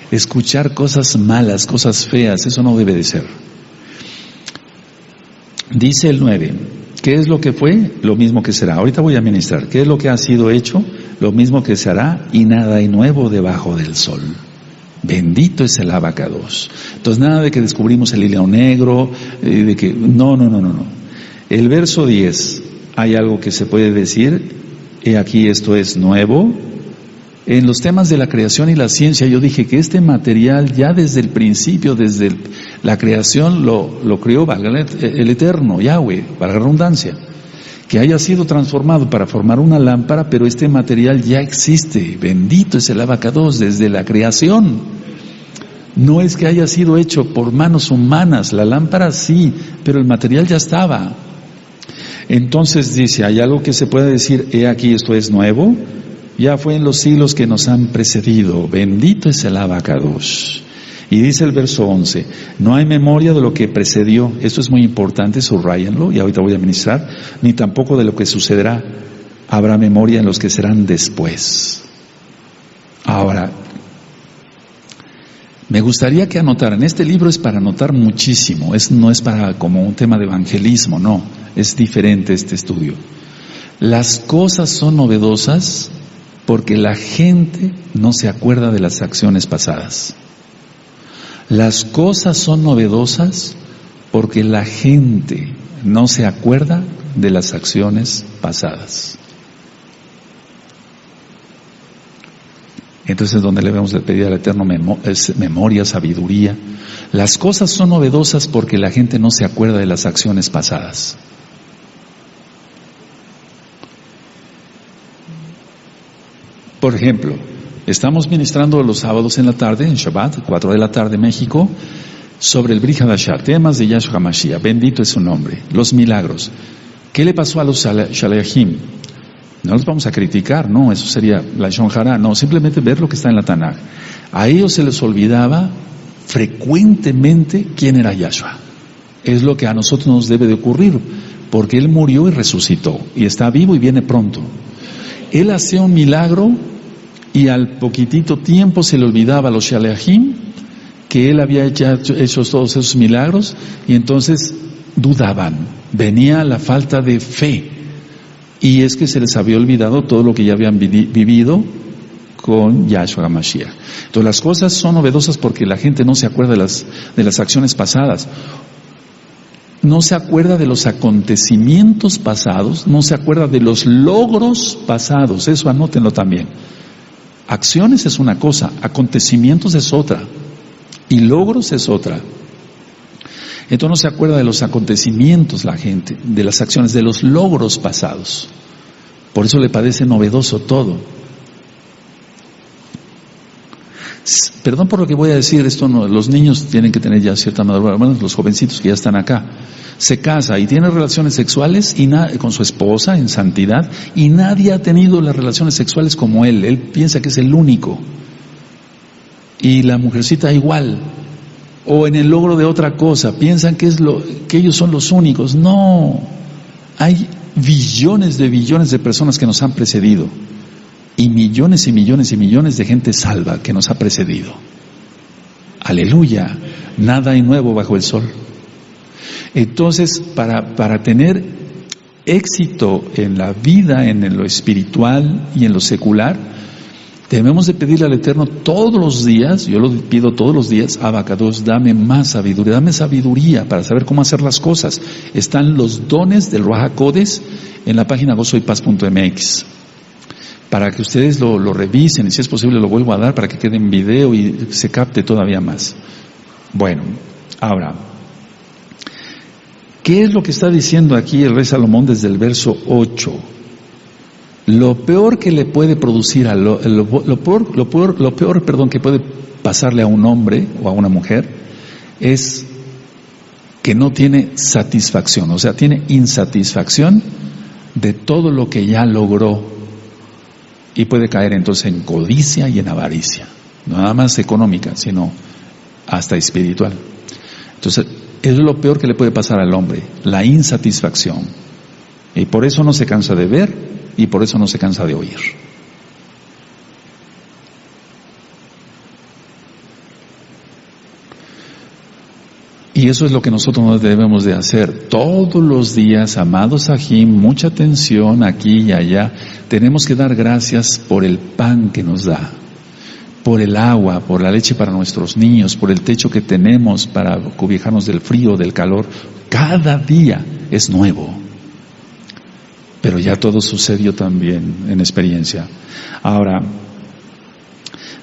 escuchar cosas malas, cosas feas, eso no debe de ser. Dice el 9, ¿qué es lo que fue? Lo mismo que será. Ahorita voy a ministrar. ¿Qué es lo que ha sido hecho? Lo mismo que se hará, y nada hay nuevo debajo del sol. Bendito es el Abacados. Entonces nada de que descubrimos el hilo negro, de que no. El verso 10, hay algo que se puede decir, he aquí esto es nuevo. En los temas de la creación y la ciencia yo dije que este material ya desde el principio, desde la creación lo creó el Eterno, Yahweh, para la redundancia. Que haya sido transformado para formar una lámpara, pero este material ya existe. Bendito es el Abacados desde la creación. No es que haya sido hecho por manos humanas, la lámpara sí, pero el material ya estaba. Entonces dice, hay algo que se puede decir, he aquí esto es nuevo, ya fue en los siglos que nos han precedido. Bendito es el Abacados. Y dice el verso 11, no hay memoria de lo que precedió, esto es muy importante, subrayenlo, y ahorita voy a ministrar, ni tampoco de lo que sucederá, habrá memoria en los que serán después. Ahora, me gustaría que anotaran, este libro es para anotar muchísimo, no es para como un tema de evangelismo, no, es diferente este estudio. Las cosas son novedosas porque la gente no se acuerda de las acciones pasadas. Las cosas son novedosas porque la gente no se acuerda de las acciones pasadas. Entonces es donde le debemos de pedir al Eterno memoria, sabiduría. Las cosas son novedosas porque la gente no se acuerda de las acciones pasadas. Por ejemplo, estamos ministrando los sábados en la tarde, en Shabbat, 4 de la tarde, México, sobre el Brit Hadashah, temas de Yahshua HaMashiach, bendito es su nombre, los milagros. ¿Qué le pasó a los Shaleachim? No los vamos a criticar, no, eso sería la Shon Hara, no, simplemente ver lo que está en la Tanaj. A ellos se les olvidaba frecuentemente quién era Yahshua. Es lo que a nosotros nos debe de ocurrir, porque Él murió y resucitó, y está vivo y viene pronto. Él hacía un milagro y al poquitito tiempo se le olvidaba a los Shaleachim que Él había hecho todos esos milagros, y entonces dudaban, venía la falta de fe, y es que se les había olvidado todo lo que ya habían vivido con Yahshua HaMashiach. Entonces las cosas son novedosas porque la gente no se acuerda de las acciones pasadas, no se acuerda de los acontecimientos pasados, no se acuerda de los logros pasados, eso anótenlo también. Acciones es una cosa, acontecimientos es otra, y logros es otra. Entonces no se acuerda de los acontecimientos la gente, de las acciones, de los logros pasados. Por eso le parece novedoso todo. Perdón por lo que voy a decir, esto no, los niños tienen que tener ya cierta madurez, bueno, los jovencitos que ya están acá. Se casa y tiene relaciones sexuales con su esposa en santidad, y nadie ha tenido las relaciones sexuales como él piensa que es el único. Y la mujercita igual. O en el logro de otra cosa, piensan que ellos son los únicos. No, hay billones de personas que nos han precedido, y millones y millones y millones de gente salva que nos ha precedido. Aleluya, nada hay nuevo bajo el sol. Entonces, para tener éxito en la vida, en lo espiritual y en lo secular, debemos de pedirle al Eterno todos los días, yo lo pido todos los días, Abacados, dame más sabiduría, dame sabiduría para saber cómo hacer las cosas. Están los dones del Ruach HaKodesh en la página gozoypaz.mx. para que ustedes lo revisen y si es posible lo vuelvo a dar para que quede en video y se capte todavía más. Bueno, ahora, ¿qué es lo que está diciendo aquí el rey Salomón desde el verso 8? Lo peor que le puede producir lo peor que puede pasarle a un hombre o a una mujer es que no tiene satisfacción, o sea, tiene insatisfacción de todo lo que ya logró y puede caer entonces en codicia y en avaricia, no nada más económica, sino hasta espiritual. Entonces, es lo peor que le puede pasar al hombre, la insatisfacción. Y por eso no se cansa de ver y por eso no se cansa de oír. Y eso es lo que nosotros debemos de hacer todos los días, amados Ajim, mucha atención aquí y allá. Tenemos que dar gracias por el pan que nos da, por el agua, por la leche para nuestros niños, por el techo que tenemos para cobijarnos del frío, del calor. Cada día es nuevo. Pero ya todo sucedió también en experiencia. Ahora,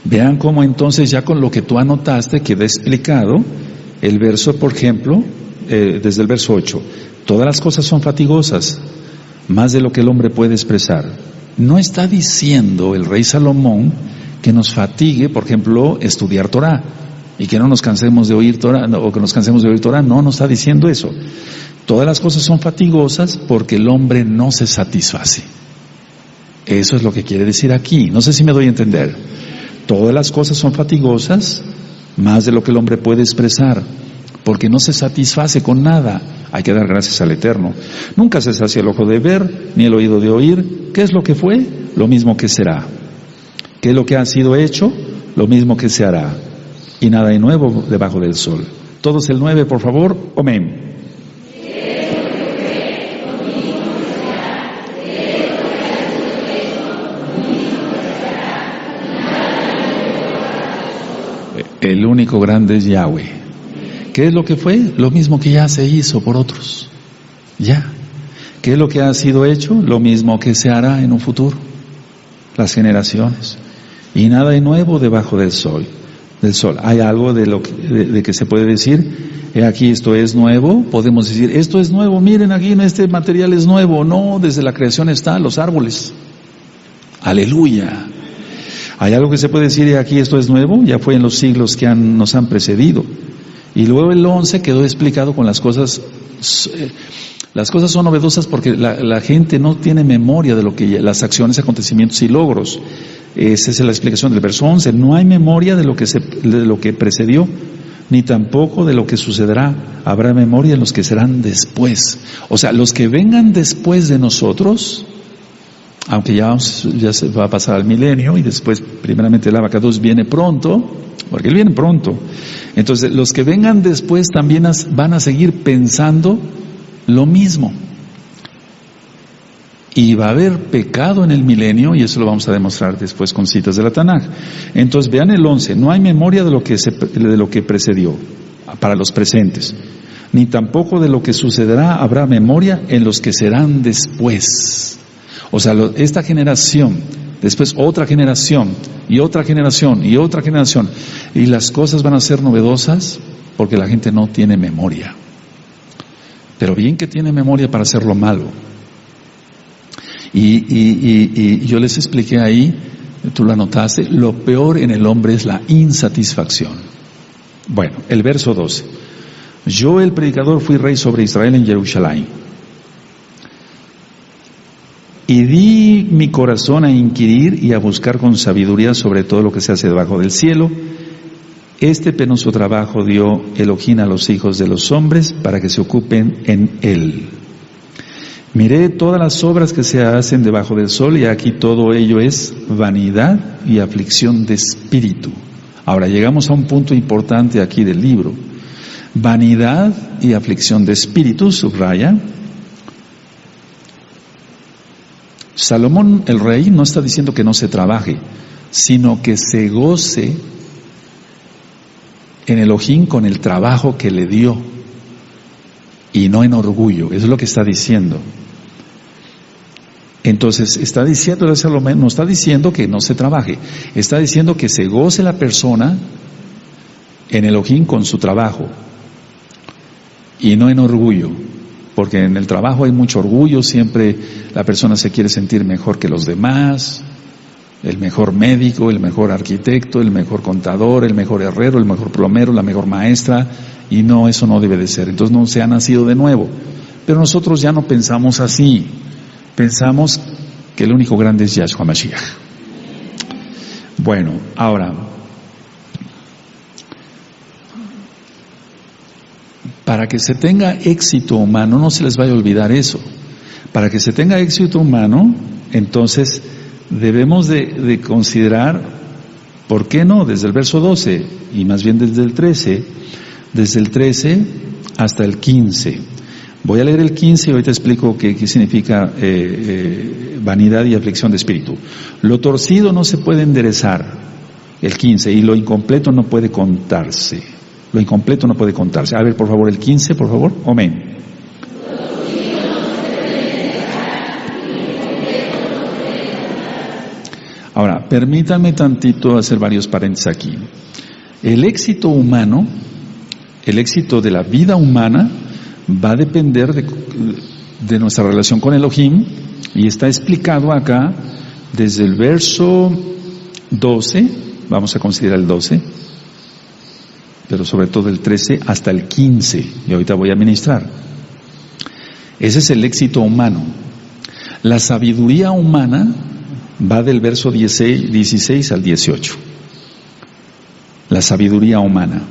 vean cómo entonces ya con lo que tú anotaste queda explicado. El verso, por ejemplo, desde el verso 8, todas las cosas son fatigosas, más de lo que el hombre puede expresar. No está diciendo el rey Salomón que nos fatigue, por ejemplo, estudiar Torah, y que no nos cansemos de oír Torah, o que nos cansemos de oír Torah, no está diciendo eso. Todas las cosas son fatigosas porque el hombre no se satisface. Eso es lo que quiere decir aquí, no sé si me doy a entender. Todas las cosas son fatigosas, más de lo que el hombre puede expresar, porque no se satisface con nada. Hay que dar gracias al Eterno. Nunca se sacia el ojo de ver, ni el oído de oír. ¿Qué es lo que fue? Lo mismo que será. ¿Qué es lo que ha sido hecho? Lo mismo que se hará. Y nada hay nuevo debajo del sol. Todos el 9, por favor. Amén. El único grande es Yahweh. ¿Qué es lo que fue? Lo mismo que ya se hizo por otros. Ya. ¿Qué es lo que ha sido hecho? Lo mismo que se hará en un futuro. Las generaciones. Y nada de nuevo debajo del sol. ¿Hay algo de que se puede decir? Aquí esto es nuevo. Podemos decir, esto es nuevo. Miren aquí, este material es nuevo. No, desde la creación están los árboles. Aleluya. ¿Hay algo que se puede decir de aquí esto es nuevo? Ya fue en los siglos que nos han precedido. Y luego el 11 quedó explicado con las cosas. Las cosas son novedosas porque la gente no tiene memoria de lo que las acciones, acontecimientos y logros. Esa es la explicación del verso 11. No hay memoria de lo que precedió, ni tampoco de lo que sucederá. Habrá memoria en los que serán después. O sea, los que vengan después de nosotros, aunque ya se va a pasar al milenio y después primeramente el Abacados viene pronto, porque él viene pronto. Entonces los que vengan después también van a seguir pensando lo mismo. Y va a haber pecado en el milenio y eso lo vamos a demostrar después con citas de la Tanaj. Entonces vean el 11, no hay memoria de lo que precedió para los presentes, ni tampoco de lo que sucederá habrá memoria en los que serán después. O sea, esta generación, después otra generación, y otra generación, y otra generación, y las cosas van a ser novedosas porque la gente no tiene memoria. Pero bien que tiene memoria para hacer lo malo. Y yo les expliqué ahí, tú lo anotaste, lo peor en el hombre es la insatisfacción. Bueno, el verso 12. Yo, el predicador, fui rey sobre Israel en Jerusalén. Y di mi corazón a inquirir y a buscar con sabiduría sobre todo lo que se hace debajo del cielo. Este penoso trabajo dio Elohim a los hijos de los hombres para que se ocupen en él. Miré todas las obras que se hacen debajo del sol y aquí todo ello es vanidad y aflicción de espíritu. Ahora llegamos a un punto importante aquí del libro. Vanidad y aflicción de espíritu, subraya. Salomón el rey no está diciendo que no se trabaje, sino que se goce en Elohim con el trabajo que le dio y no en orgullo. Eso es lo que está diciendo. Entonces, está diciendo, no está diciendo que no se trabaje, está diciendo que se goce la persona en Elohim con su trabajo y no en orgullo, porque en el trabajo hay mucho orgullo, siempre la persona se quiere sentir mejor que los demás, el mejor médico, el mejor arquitecto, el mejor contador, el mejor herrero, el mejor plomero, la mejor maestra, y no, eso no debe de ser. Entonces no se ha nacido de nuevo. Pero nosotros ya no pensamos así, pensamos que el único grande es Yahshua Mashiach. Bueno, ahora, para que se tenga éxito humano, no se les vaya a olvidar eso, para que se tenga éxito humano, entonces debemos de considerar, ¿por qué no? Desde el verso 12, y más bien desde el 13 hasta el 15. Voy a leer el 15 y ahorita explico qué significa vanidad y aflicción de espíritu. Lo torcido no se puede enderezar, el 15, y lo incompleto no puede contarse. Lo incompleto no puede contarse. A ver, por favor, el 15, por favor. Amén. Ahora, permítanme tantito hacer varios paréntesis aquí. El éxito humano, el éxito de la vida humana, va a depender de nuestra relación con Elohim, y está explicado acá desde el verso 12, vamos a considerar el 12, pero sobre todo el 13 hasta el 15, y ahorita voy a ministrar. Ese es el éxito humano. La sabiduría humana va del verso 16 al 18. La sabiduría humana.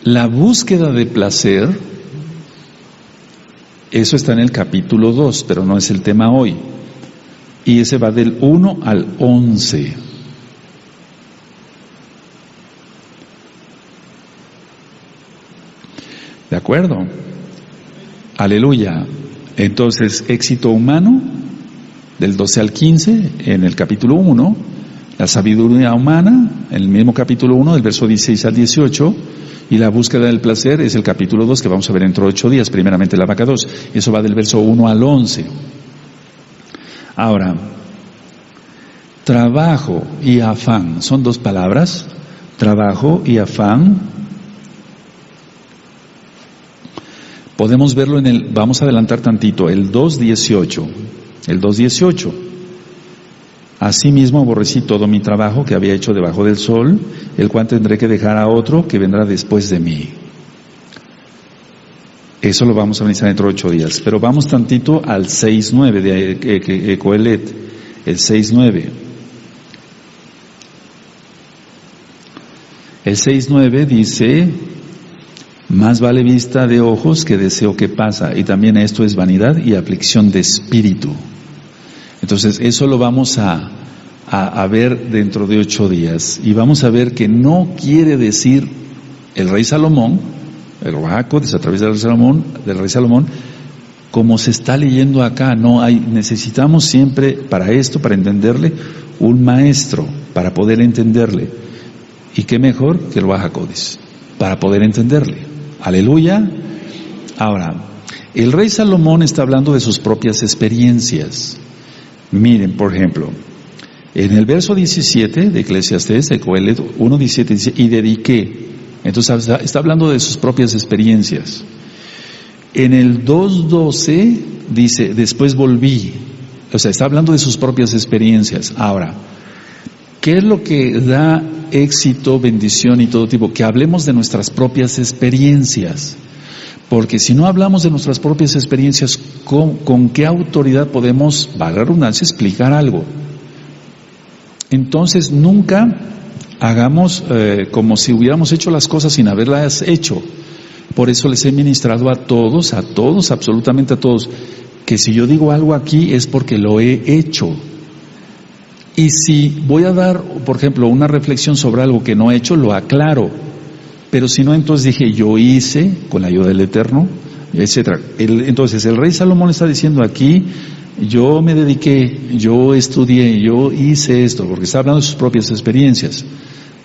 La búsqueda de placer, eso está en el capítulo 2, pero no es el tema hoy. Y ese va del 1 al 11. ¿De acuerdo? Aleluya. Entonces, éxito humano, del 12 al 15, en el capítulo 1, la sabiduría humana, en el mismo capítulo 1, del verso 16 al 18, y la búsqueda del placer es el capítulo 2, que vamos a ver dentro de 8 días, primeramente la vaca 2, eso va del verso 1 al 11. Ahora, trabajo y afán, son dos palabras, trabajo y afán. Podemos verlo vamos a adelantar tantito, el 2.18. El 2.18. Asimismo aborrecí todo mi trabajo que había hecho debajo del sol, el cual tendré que dejar a otro que vendrá después de mí. Eso lo vamos a analizar dentro de 8 días. Pero vamos tantito al 6.9 de Coelet, el 6.9. El 6.9 dice: más vale vista de ojos que deseo que pasa, y también esto es vanidad y aflicción de espíritu. Entonces, eso lo vamos a ver dentro de 8 días, y vamos a ver que no quiere decir el rey Salomón, el Rahaco, a través del rey Salomón, como se está leyendo acá. No hay, necesitamos siempre para esto, para entenderle, un maestro, para poder entenderle. Y qué mejor que el Rahaco, para poder entenderle. Aleluya. Ahora, el rey Salomón está hablando de sus propias experiencias. Miren, por ejemplo, en el verso 17 de Eclesiastés, de Coelet 1.17, dice: y dediqué. Entonces está hablando de sus propias experiencias. En el 2.12 dice: después volví. O sea, está hablando de sus propias experiencias. Ahora, ¿qué es lo que da éxito, bendición y todo tipo? Que hablemos de nuestras propias experiencias. Porque si no hablamos de nuestras propias experiencias, ¿con qué autoridad podemos, valga la redundancia, explicar algo? Entonces, nunca hagamos como si hubiéramos hecho las cosas sin haberlas hecho. Por eso les he ministrado a todos, absolutamente a todos, que si yo digo algo aquí es porque lo he hecho. Y si voy a dar, por ejemplo, una reflexión sobre algo que no he hecho, lo aclaro. Pero si no, entonces dije: yo hice, con la ayuda del Eterno, etcétera. Entonces, el rey Salomón está diciendo aquí: yo me dediqué, yo estudié, yo hice esto, porque está hablando de sus propias experiencias.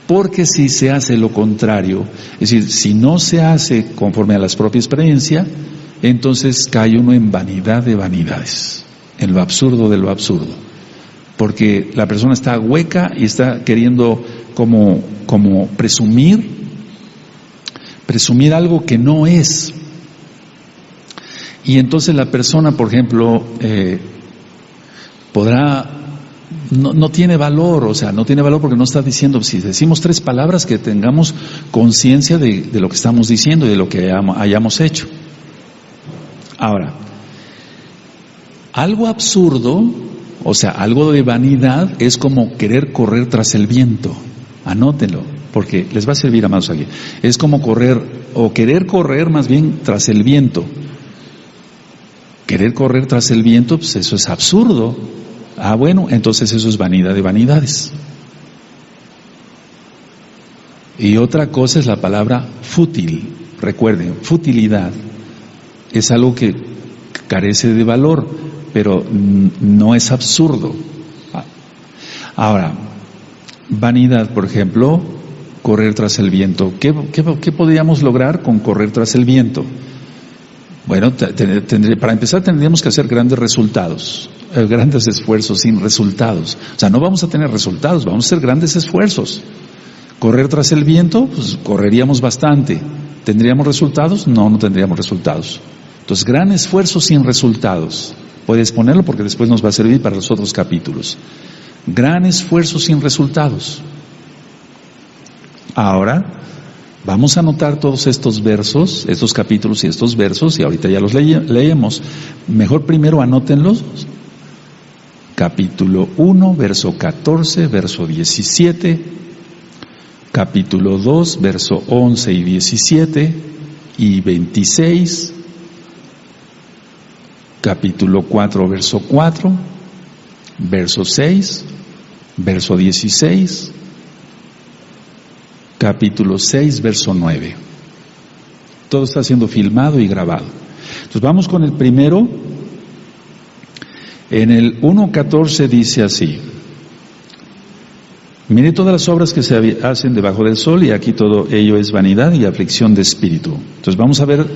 Porque si se hace lo contrario, es decir, si no se hace conforme a las propias experiencias, entonces cae uno en vanidad de vanidades, en lo absurdo de lo absurdo, porque la persona está hueca y está queriendo como presumir algo que no es. Y entonces la persona, por ejemplo, no tiene valor, o sea, no tiene valor porque no está diciendo, si decimos 3 palabras, que tengamos conciencia de lo que estamos diciendo y de lo que hayamos hecho. Ahora, algo absurdo, o sea, algo de vanidad, es como querer correr tras el viento. Anótenlo, porque les va a servir, amados, aquí. Es como querer correr más bien tras el viento. Querer correr tras el viento, pues eso es absurdo. Bueno, entonces eso es vanidad de vanidades. Y otra cosa es la palabra fútil. Recuerden, futilidad es algo que carece de valor, pero no es absurdo. Ahora, vanidad, por ejemplo, correr tras el viento. ¿Qué podríamos lograr con correr tras el viento? Bueno, para empezar tendríamos que hacer grandes resultados, grandes esfuerzos sin resultados. O sea, no vamos a tener resultados, vamos a hacer grandes esfuerzos. Correr tras el viento, pues correríamos bastante. ¿Tendríamos resultados? No tendríamos resultados. Entonces, gran esfuerzo sin resultados. Puedes ponerlo porque después nos va a servir para los otros capítulos. Gran esfuerzo sin resultados. Ahora, vamos a anotar todos estos versos, estos capítulos y estos versos, y ahorita ya los leemos. Mejor primero anótenlos. Capítulo 1, verso 14, verso 17. Capítulo 2, verso 11 y 17 y 26. Capítulo 4, verso 4, verso 6, verso 16. Capítulo 6, verso 9. Todo está siendo filmado y grabado. Entonces vamos con el primero. En el 1:14 dice así: mire todas las obras que se hacen debajo del sol, y aquí todo ello es vanidad y aflicción de espíritu. Entonces vamos a ver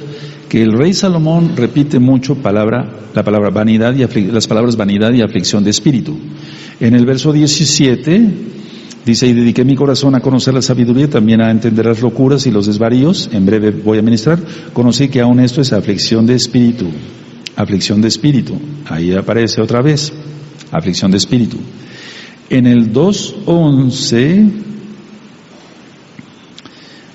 que el rey Salomón repite mucho la palabra vanidad y las palabras vanidad y aflicción de espíritu. En el verso 17 dice: y dediqué mi corazón a conocer la sabiduría, también a entender las locuras y los desvaríos. En breve voy a ministrar. Conocí que aún esto es aflicción de espíritu. Aflicción de espíritu. Ahí aparece otra vez. Aflicción de espíritu. En el 2:11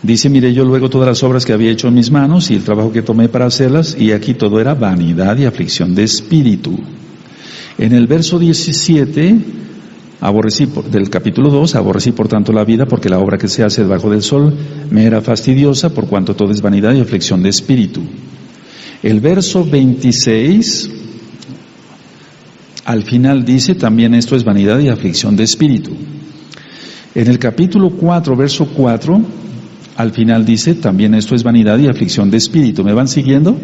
dice: miré yo luego todas las obras que había hecho en mis manos y el trabajo que tomé para hacerlas, y aquí todo era vanidad y aflicción de espíritu. En el verso 17 del capítulo 2, aborrecí por tanto la vida, porque la obra que se hace debajo del sol me era fastidiosa, por cuanto todo es vanidad y aflicción de espíritu. El verso 26, al final dice: también esto es vanidad y aflicción de espíritu. En el capítulo 4, verso 4, al final dice: también esto es vanidad y aflicción de espíritu. ¿Me van siguiendo?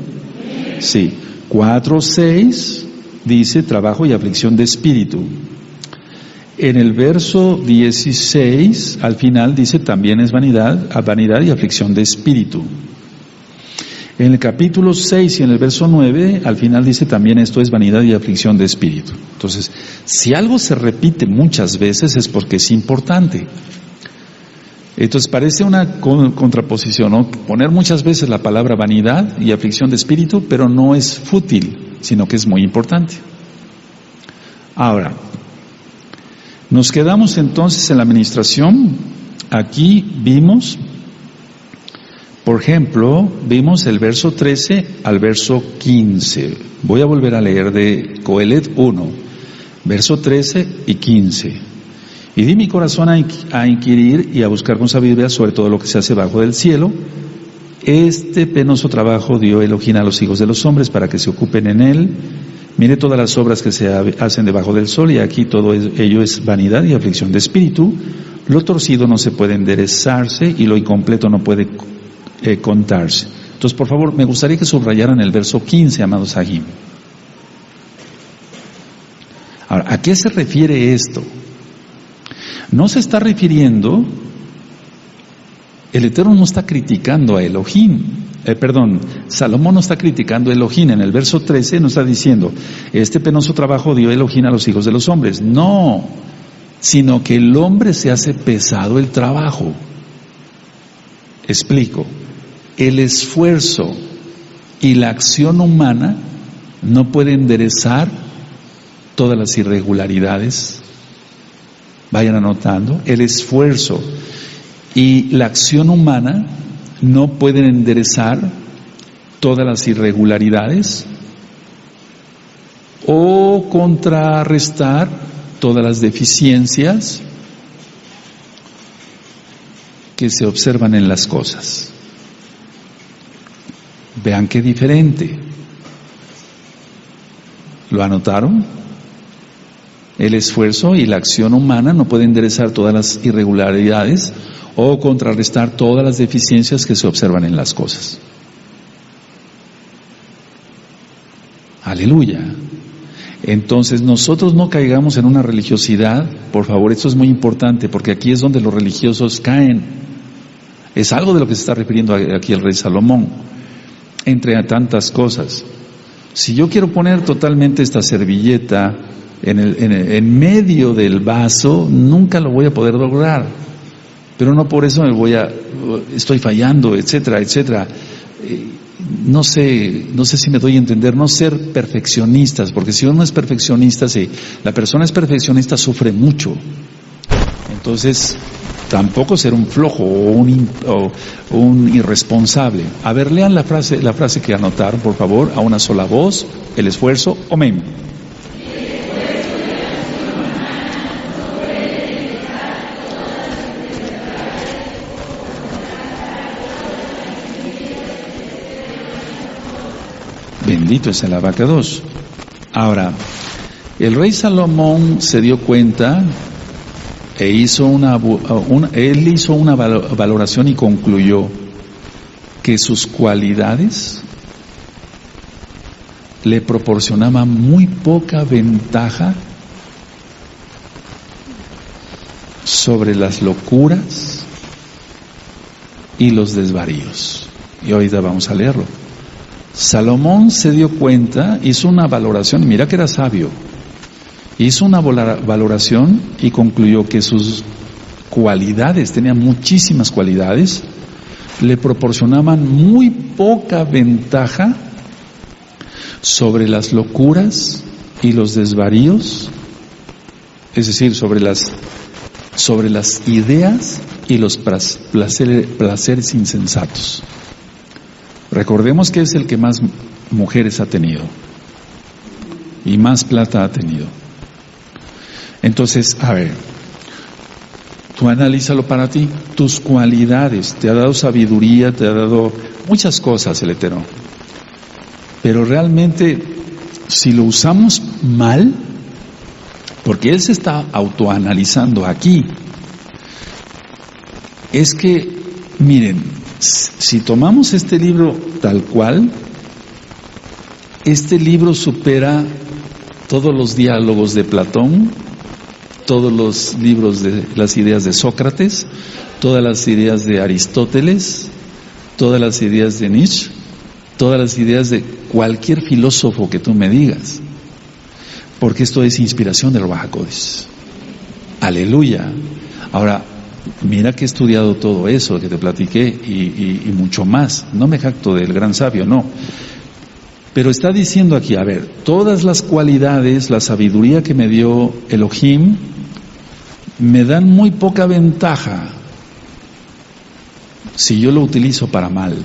Sí. 4:6 dice: trabajo y aflicción de espíritu. En el verso 16, al final dice: también es vanidad y aflicción de espíritu. En el capítulo 6 y en el verso 9, al final dice: también esto es vanidad y aflicción de espíritu. Entonces, si algo se repite muchas veces es porque es importante. Entonces parece una contraposición, ¿no? Poner muchas veces la palabra vanidad y aflicción de espíritu, pero no es fútil, sino que es muy importante. Ahora, nos quedamos entonces en la administración. Aquí vimos, por ejemplo, vimos el verso 13 al verso 15. Voy a volver a leer de Coelet 1, verso 13 y 15. Y di mi corazón a inquirir y a buscar con sabiduría sobre todo lo que se hace bajo del cielo. Este penoso trabajo dio Elohim a los hijos de los hombres para que se ocupen en él. Mire todas las obras que se hacen debajo del sol, y aquí todo ello es vanidad y aflicción de espíritu. Lo torcido no se puede enderezarse y lo incompleto no puede contarse. Entonces, por favor, me gustaría que subrayaran el verso 15, amados Sahim. Ahora, ¿a qué se refiere esto? No se está refiriendo, el Eterno no está criticando a Elohim. Salomón no está criticando a Elohim. En el verso 13 no está diciendo, este penoso trabajo dio Elohim a los hijos de los hombres. No, sino que el hombre se hace pesado el trabajo. Explico. El esfuerzo y la acción humana no pueden enderezar todas las irregularidades. Vayan anotando. El esfuerzo y la acción humana no pueden enderezar todas las irregularidades o contrarrestar todas las deficiencias que se observan en las cosas. Vean qué diferente. ¿Lo anotaron? El esfuerzo y la acción humana no pueden enderezar todas las irregularidades o contrarrestar todas las deficiencias que se observan en las cosas. Aleluya. Entonces nosotros no caigamos en una religiosidad, por favor, esto es muy importante, porque aquí es donde los religiosos caen. Es algo de lo que se está refiriendo aquí el rey Salomón, entre tantas cosas. Si yo quiero poner totalmente esta servilleta en medio del vaso, nunca lo voy a poder lograr. Pero no por eso estoy fallando, etcétera, etcétera. No sé si me doy a entender, no ser perfeccionistas, porque si uno es perfeccionista, si la persona es perfeccionista, sufre mucho. Entonces, tampoco ser un flojo o un irresponsable. A ver, lean la frase que anotaron, por favor, a una sola voz, el esfuerzo, amén. Bendito es el abacados. Ahora, el rey Salomón se dio cuenta e hizo él hizo una valoración y concluyó que sus cualidades le proporcionaban muy poca ventaja sobre las locuras y los desvaríos. Y ahorita vamos a leerlo. Salomón se dio cuenta, hizo una valoración, mira que era sabio, hizo una valoración y concluyó que sus cualidades, tenía muchísimas cualidades, le proporcionaban muy poca ventaja sobre las locuras y los desvaríos, es decir, sobre las ideas y los placeres insensatos. Recordemos que es el que más mujeres ha tenido y más plata ha tenido. Entonces, a ver, tú analízalo para ti, tus cualidades, te ha dado sabiduría, te ha dado muchas cosas el Eterno, pero realmente si lo usamos mal, porque él se está autoanalizando aquí, es que, miren, si tomamos este libro tal cual, este libro supera todos los diálogos de Platón, todos los libros de las ideas de Sócrates, todas las ideas de Aristóteles, todas las ideas de Nietzsche, todas las ideas de cualquier filósofo que tú me digas, porque esto es inspiración del Ruach HaKodesh. Aleluya. Ahora, mira que he estudiado todo eso que te platiqué y mucho más. No me jacto del gran sabio, no. Pero está diciendo aquí, a ver, todas las cualidades, la sabiduría que me dio Elohim, me dan muy poca ventaja si yo lo utilizo para mal.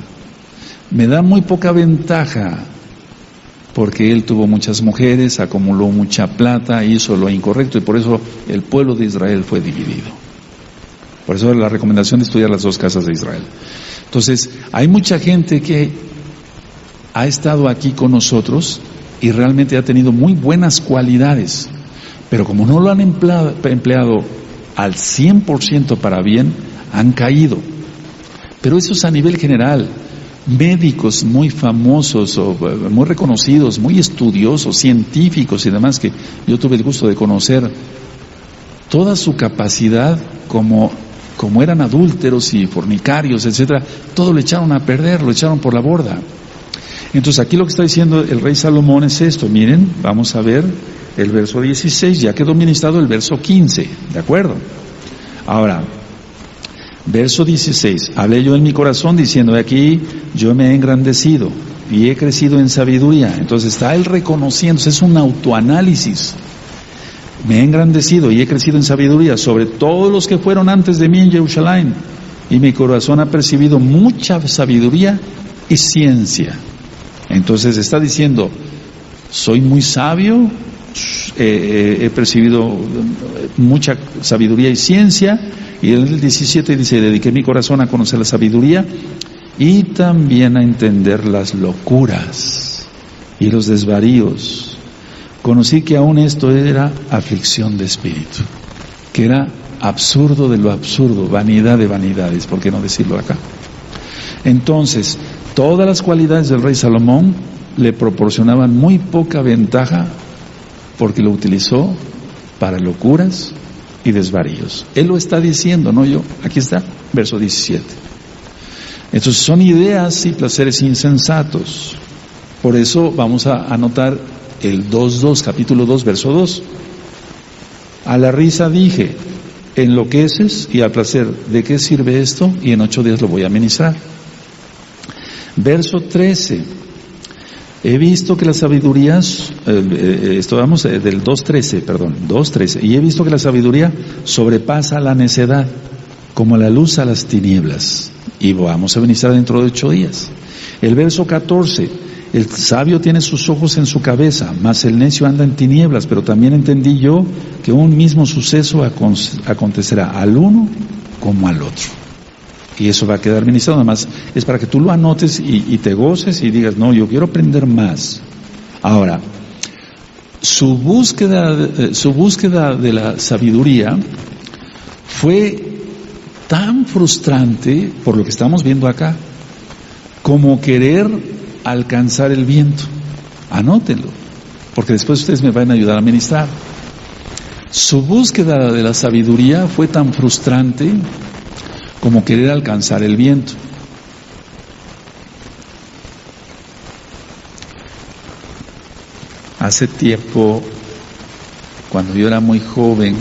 Me da muy poca ventaja porque él tuvo muchas mujeres, acumuló mucha plata, hizo lo incorrecto y por eso el pueblo de Israel fue dividido. Por eso la recomendación de estudiar las dos casas de Israel. Entonces, hay mucha gente que ha estado aquí con nosotros y realmente ha tenido muy buenas cualidades, pero como no lo han empleado al 100% para bien, han caído. Pero eso es a nivel general. Médicos muy famosos o muy reconocidos, muy estudiosos, científicos y demás, que yo tuve el gusto de conocer, toda su capacidad como como eran adúlteros y fornicarios, etcétera, todo lo echaron a perder, lo echaron por la borda. Entonces aquí lo que está diciendo el rey Salomón es esto. Miren, vamos a ver el verso 16, ya quedó ministrado el verso 15, ¿de acuerdo? Ahora, verso 16, hablé yo en mi corazón diciendo, aquí yo me he engrandecido y he crecido en sabiduría. Entonces está él reconociendo, es un autoanálisis. Me he engrandecido y he crecido en sabiduría sobre todos los que fueron antes de mí en Jerusalén, y mi corazón ha percibido mucha sabiduría y ciencia. Entonces está diciendo, soy muy sabio, he percibido mucha sabiduría y ciencia. Y en el 17 dice, dediqué mi corazón a conocer la sabiduría y también a entender las locuras y los desvaríos. Conocí que aún esto era aflicción de espíritu, que era absurdo de lo absurdo, vanidad de vanidades, ¿por qué no decirlo acá? Entonces, todas las cualidades del rey Salomón le proporcionaban muy poca ventaja porque lo utilizó para locuras y desvaríos. Él lo está diciendo, no yo. Aquí está, verso 17. Entonces son ideas y placeres insensatos. Por eso vamos a anotar el 2.2, capítulo 2, verso 2. A la risa dije, enloqueces, y al placer, ¿de qué sirve esto? Y en 8 días lo voy a ministrar. Verso 13. He visto que las sabidurías, vamos del 2.13, y he visto que la sabiduría sobrepasa la necedad, como la luz a las tinieblas. Y vamos a ministrar dentro de 8 días. El verso 14, el sabio tiene sus ojos en su cabeza, mas el necio anda en tinieblas, pero también entendí yo que un mismo suceso acontecerá al uno como al otro. Y eso va a quedar ministrado, nada más es para que tú lo anotes y te goces y digas, no, yo quiero aprender más. Ahora, su búsqueda de la sabiduría fue tan frustrante, por lo que estamos viendo acá, como querer alcanzar el viento. Anótenlo, porque después ustedes me van a ayudar a ministrar. Su búsqueda de la sabiduría fue tan frustrante como querer alcanzar el viento. Hace tiempo, cuando yo era muy joven,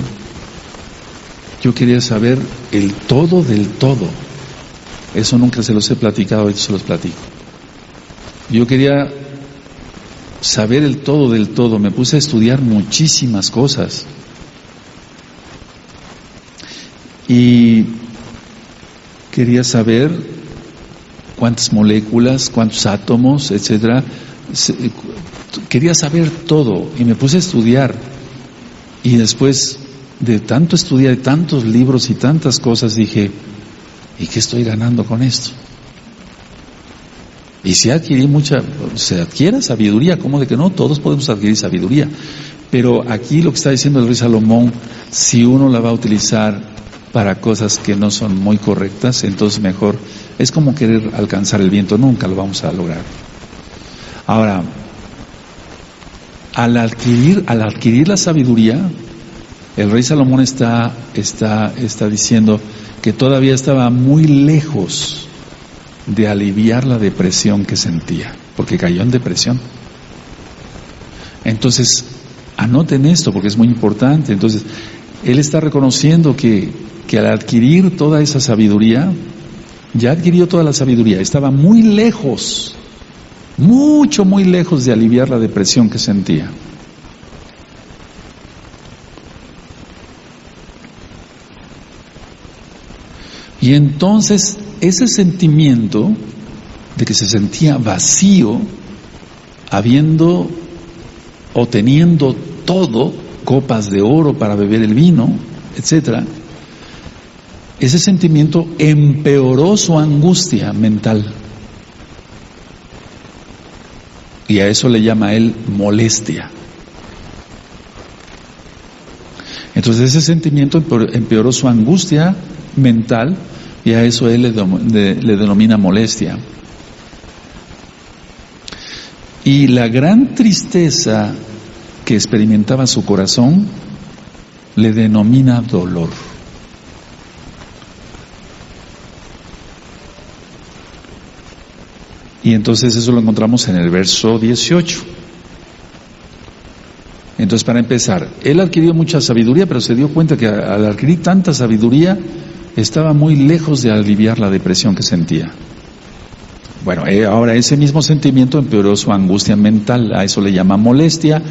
yo quería saber el todo del todo. Eso nunca se los he platicado, hoy se los platico. Yo quería saber el todo del todo. Me puse a estudiar muchísimas cosas. Y quería saber cuántas moléculas, cuántos átomos, etcétera. Quería saber todo y me puse a estudiar. Y después de tanto estudiar, de tantos libros y tantas cosas, dije, ¿y qué estoy ganando con esto? Y se adquiere sabiduría, ¿cómo de que no? Todos podemos adquirir sabiduría. Pero aquí lo que está diciendo el rey Salomón, si uno la va a utilizar para cosas que no son muy correctas, entonces mejor, es como querer alcanzar el viento, nunca lo vamos a lograr. Ahora, al adquirir la sabiduría, el rey Salomón está diciendo que todavía estaba muy lejos de aliviar la depresión que sentía, porque cayó en depresión. Entonces, anoten esto porque es muy importante. Entonces, él está reconociendo que al adquirir toda esa sabiduría, ya adquirió toda la sabiduría, estaba muy lejos, muy lejos de aliviar la depresión que sentía. Y entonces ese sentimiento de que se sentía vacío, habiendo o teniendo todo, copas de oro para beber el vino, etcétera, ese sentimiento empeoró su angustia mental. Y a eso le llama él molestia. Entonces ese sentimiento empeoró su angustia mental y a eso él le denomina molestia. Y la gran tristeza que experimentaba su corazón le denomina dolor. Y entonces eso lo encontramos en el verso 18. Entonces, para empezar, él adquirió mucha sabiduría, pero se dio cuenta que al adquirir tanta sabiduría estaba muy lejos de aliviar la depresión que sentía. Bueno, ahora ese mismo sentimiento empeoró su angustia mental, a eso le llama molestia,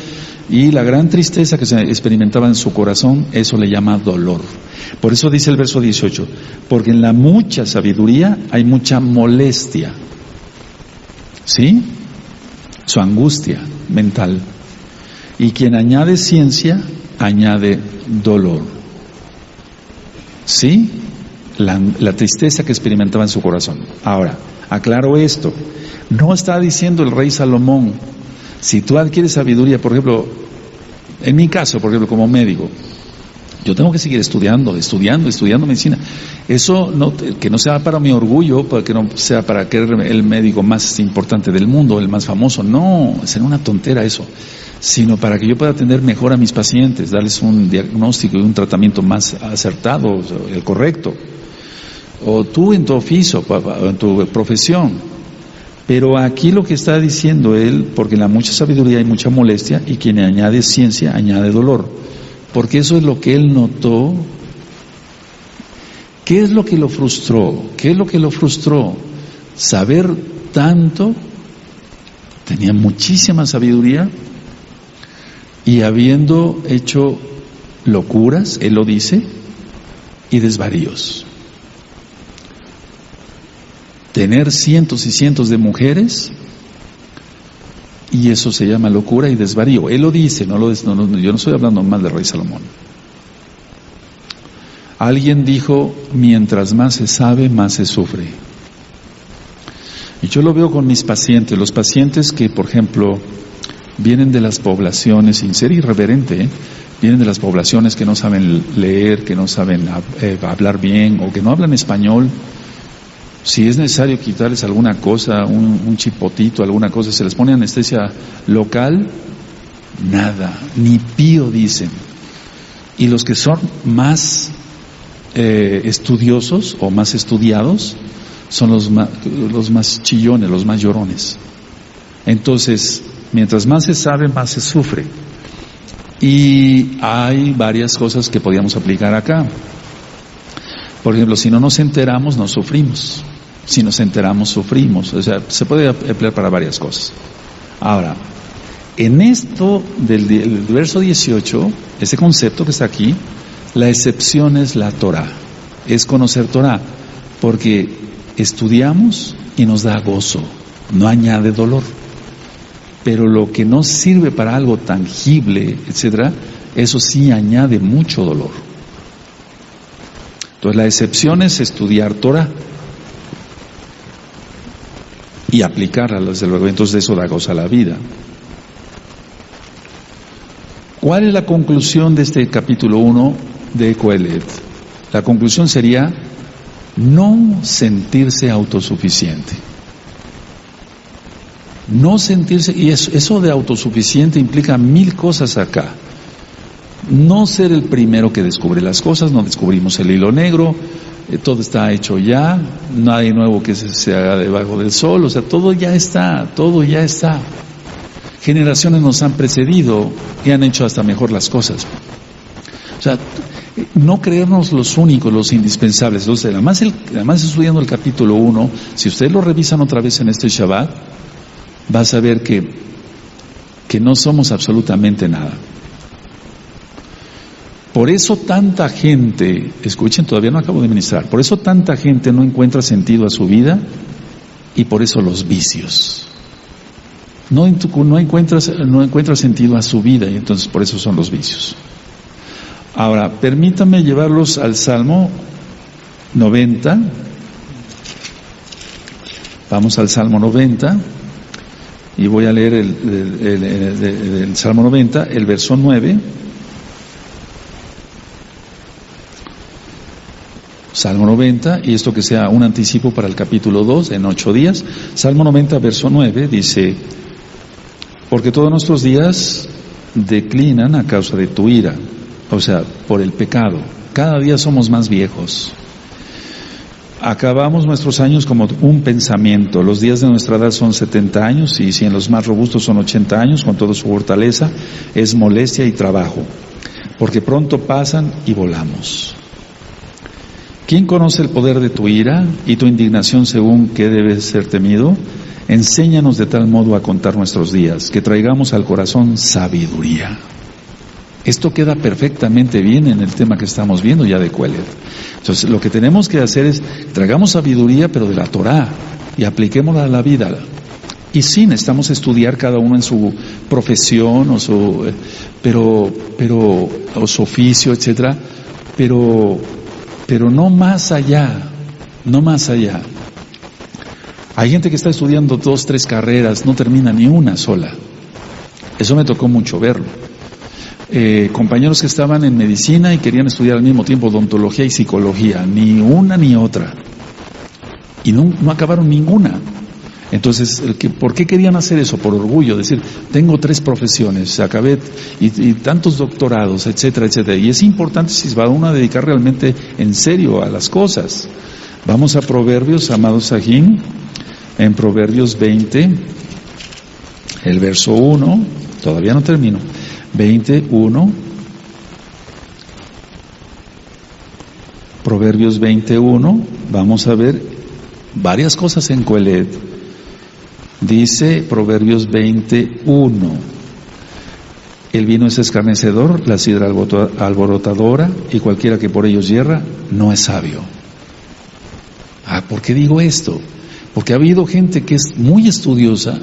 y la gran tristeza que se experimentaba en su corazón, eso le llama dolor. Por eso dice el verso 18, porque en la mucha sabiduría hay mucha molestia, ¿sí? Su angustia mental. Y quien añade ciencia, añade dolor. ¿Sí? La tristeza que experimentaba en su corazón. Ahora, aclaro esto. No está diciendo el rey Salomón, si tú adquieres sabiduría, por ejemplo, en mi caso, por ejemplo, como médico, yo tengo que seguir estudiando medicina. Eso no, que no sea para mi orgullo, que no sea para que el médico más importante del mundo, el más famoso. No, será una tontera eso. Sino para que yo pueda atender mejor a mis pacientes, darles un diagnóstico y un tratamiento más acertado, el correcto. O tú en tu oficio, en tu profesión. Pero aquí lo que está diciendo él, porque en la mucha sabiduría hay mucha molestia, y quien añade ciencia añade dolor. Porque eso es lo que él notó. ¿Qué es lo que lo frustró? ¿Qué es lo que lo frustró? Saber tanto, tenía muchísima sabiduría, y habiendo hecho locuras, él lo dice, y desvaríos. Tener cientos y cientos de mujeres, y eso se llama locura y desvarío. Él lo dice, yo no estoy hablando mal del rey Salomón. Alguien dijo, mientras más se sabe, más se sufre. Y yo lo veo con mis pacientes, los pacientes que, por ejemplo, vienen de las poblaciones, sin ser irreverente, vienen de las poblaciones que no saben leer, que no saben hablar bien, o que no hablan español. Si es necesario quitarles alguna cosa, un chipotito, alguna cosa, se les pone anestesia local, nada, ni pío dicen. Y los que son más estudiosos o más estudiados son los más chillones, los más llorones. Entonces, mientras más se sabe, más se sufre. Y hay varias cosas que podríamos aplicar acá. Por ejemplo, si no nos enteramos, no sufrimos. Si nos enteramos, sufrimos. O sea, se puede emplear para varias cosas. Ahora, en esto del verso 18, ese concepto que está aquí, la excepción es la Torah. Es conocer Torah. Porque estudiamos y nos da gozo. No añade dolor. Pero lo que no sirve para algo tangible, etcétera, eso sí añade mucho dolor. Entonces la excepción es estudiar Torah y aplicarla, desde luego. Entonces eso da gozo a la vida. ¿Cuál es la conclusión de este capítulo 1 de Coelet? La conclusión sería no sentirse autosuficiente. No sentirse, y eso de autosuficiente implica 1000 cosas acá. No ser el primero que descubre las cosas, no descubrimos el hilo negro, todo está hecho ya, no hay nuevo que se haga debajo del sol, o sea, todo ya está. Generaciones nos han precedido y han hecho hasta mejor las cosas. O sea, no creernos los únicos, los indispensables. Entonces, además estudiando el capítulo 1, si ustedes lo revisan otra vez en este Shabbat, vas a ver que no somos absolutamente nada. Por eso tanta gente, escuchen, todavía no acabo de ministrar, por eso tanta gente no encuentra sentido a su vida y por eso los vicios. No encuentra sentido a su vida y entonces por eso son los vicios. Ahora, permítanme llevarlos al Salmo 90. Vamos al Salmo 90 y voy a leer el Salmo 90, el verso 9. Salmo 90, y esto que sea un anticipo para el capítulo 2 en 8 días. Salmo 90, verso 9 dice: porque todos nuestros días declinan a causa de tu ira, o sea, por el pecado. Cada día somos más viejos. acabamos nuestros años como un pensamiento. Los días de nuestra edad son 70 años y si en los más robustos son 80 años, con toda su fortaleza, es molestia y trabajo, porque pronto pasan y volamos. ¿Quién conoce el poder de tu ira y tu indignación según qué debe ser temido? Enséñanos de tal modo a contar nuestros días, que traigamos al corazón sabiduría. Esto queda perfectamente bien en el tema que estamos viendo ya de Qoheleth. Entonces, lo que tenemos que hacer es, traigamos sabiduría, pero de la Torá, y apliquémosla a la vida. Y sí, necesitamos estudiar cada uno en su profesión, o su oficio, etcétera, pero no más allá, no más allá. Hay gente que está estudiando 2, 3 carreras, no termina ni una sola. Eso me tocó mucho verlo. Compañeros que estaban en medicina y querían estudiar al mismo tiempo odontología y psicología, ni una ni otra. Y no acabaron ninguna. Entonces, ¿por qué querían hacer eso? Por orgullo, decir, tengo 3 profesiones, acabé y tantos doctorados, etcétera, etcétera. Y es importante si va uno a dedicar realmente en serio a las cosas. Vamos a Proverbios, amados Sajín, en Proverbios 20, el verso 1, todavía no termino, 21, Proverbios 21, vamos a ver varias cosas en Qoheleth. Dice Proverbios 21, el vino es escarnecedor, la sidra alborotadora, y cualquiera que por ellos yerra, no es sabio. ¿Por qué digo esto? Porque ha habido gente que es muy estudiosa.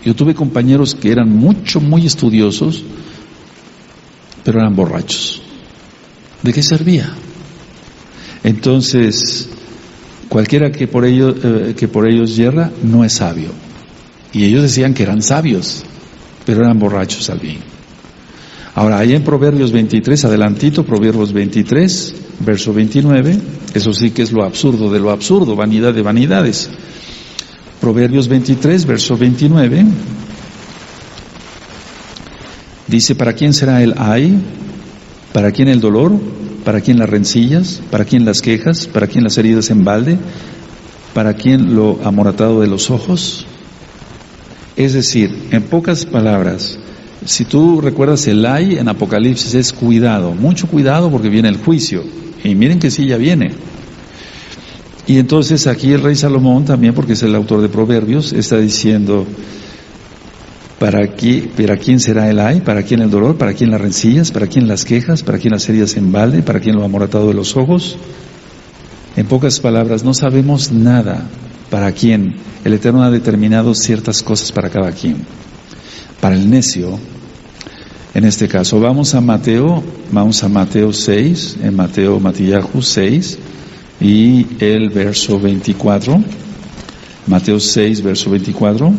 Yo tuve compañeros que eran muy estudiosos, pero eran borrachos. ¿De qué servía? Entonces, cualquiera que por ellos yerra, no es sabio. Y ellos decían que eran sabios, pero eran borrachos al fin. Ahora, ahí en Proverbios 23, adelantito, Proverbios 23, verso 29, eso sí que es lo absurdo de lo absurdo, vanidad de vanidades. Proverbios 23, verso 29, dice, ¿para quién será el ay? ¿Para quién el dolor? ¿Para quién las rencillas? ¿Para quién las quejas? ¿Para quién las heridas en balde? ¿Para quién lo amoratado de los ojos? Es decir, en pocas palabras, si tú recuerdas el ay en Apocalipsis es cuidado, mucho cuidado porque viene el juicio. Y miren que sí, ya viene. Y entonces aquí el rey Salomón también, porque es el autor de Proverbios, está diciendo, ¿para quién será el ay? ¿Para quién el dolor? ¿Para quién las rencillas? ¿Para quién las quejas? ¿Para quién las heridas en balde? ¿Para quién lo amoratado de los ojos? En pocas palabras, no sabemos nada para quién. El Eterno ha determinado ciertas cosas para cada quien. Para el necio, en este caso, vamos a Mateo 6, en Matillahu 6, y el verso 24. Mateo 6, verso 24.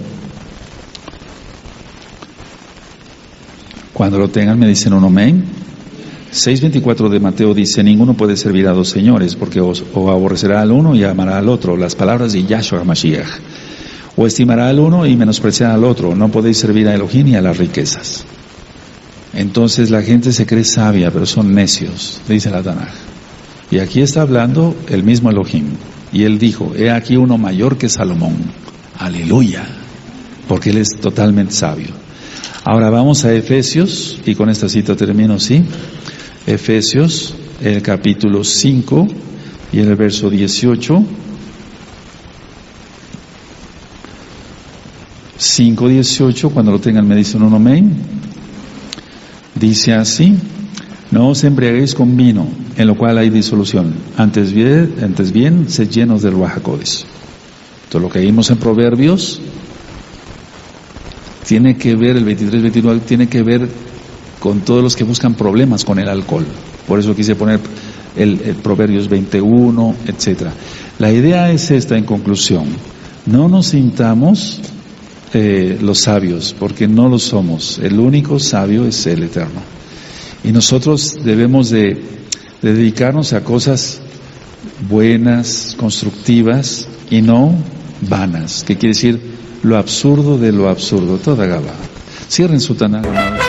Cuando lo tengan me dicen un amén. 6:24 de Mateo dice, ninguno puede servir a 2 señores, porque o aborrecerá al uno y amará al otro. Las palabras de Yahshua HaMashiach. O estimará al uno y menospreciará al otro. No podéis servir a Elohim y a las riquezas. Entonces la gente se cree sabia, pero son necios, dice la Tanaj. Y aquí está hablando el mismo Elohim. Y él dijo, he aquí uno mayor que Salomón. Aleluya. Porque él es totalmente sabio. Ahora vamos a Efesios, y con esta cita termino, ¿sí? Efesios, el capítulo 5, y en el verso 18. 5:18, cuando lo tengan me dicen un amén. Dice así, no os embriaguéis con vino, en lo cual hay disolución, antes bien, sed llenos del Ruach HaKodesh. Todo lo que vimos en Proverbios tiene que ver, el 23-29, tiene que ver con todos los que buscan problemas con el alcohol. Por eso quise poner el Proverbios 21, etcétera. La idea es esta en conclusión, no nos sintamos los sabios, porque no lo somos. El único sabio es el Eterno. Y nosotros debemos de dedicarnos a cosas buenas, constructivas y no vanas. ¿Qué quiere decir? Lo absurdo de lo absurdo. Toda Gaba. Cierren su Tanaj, amados.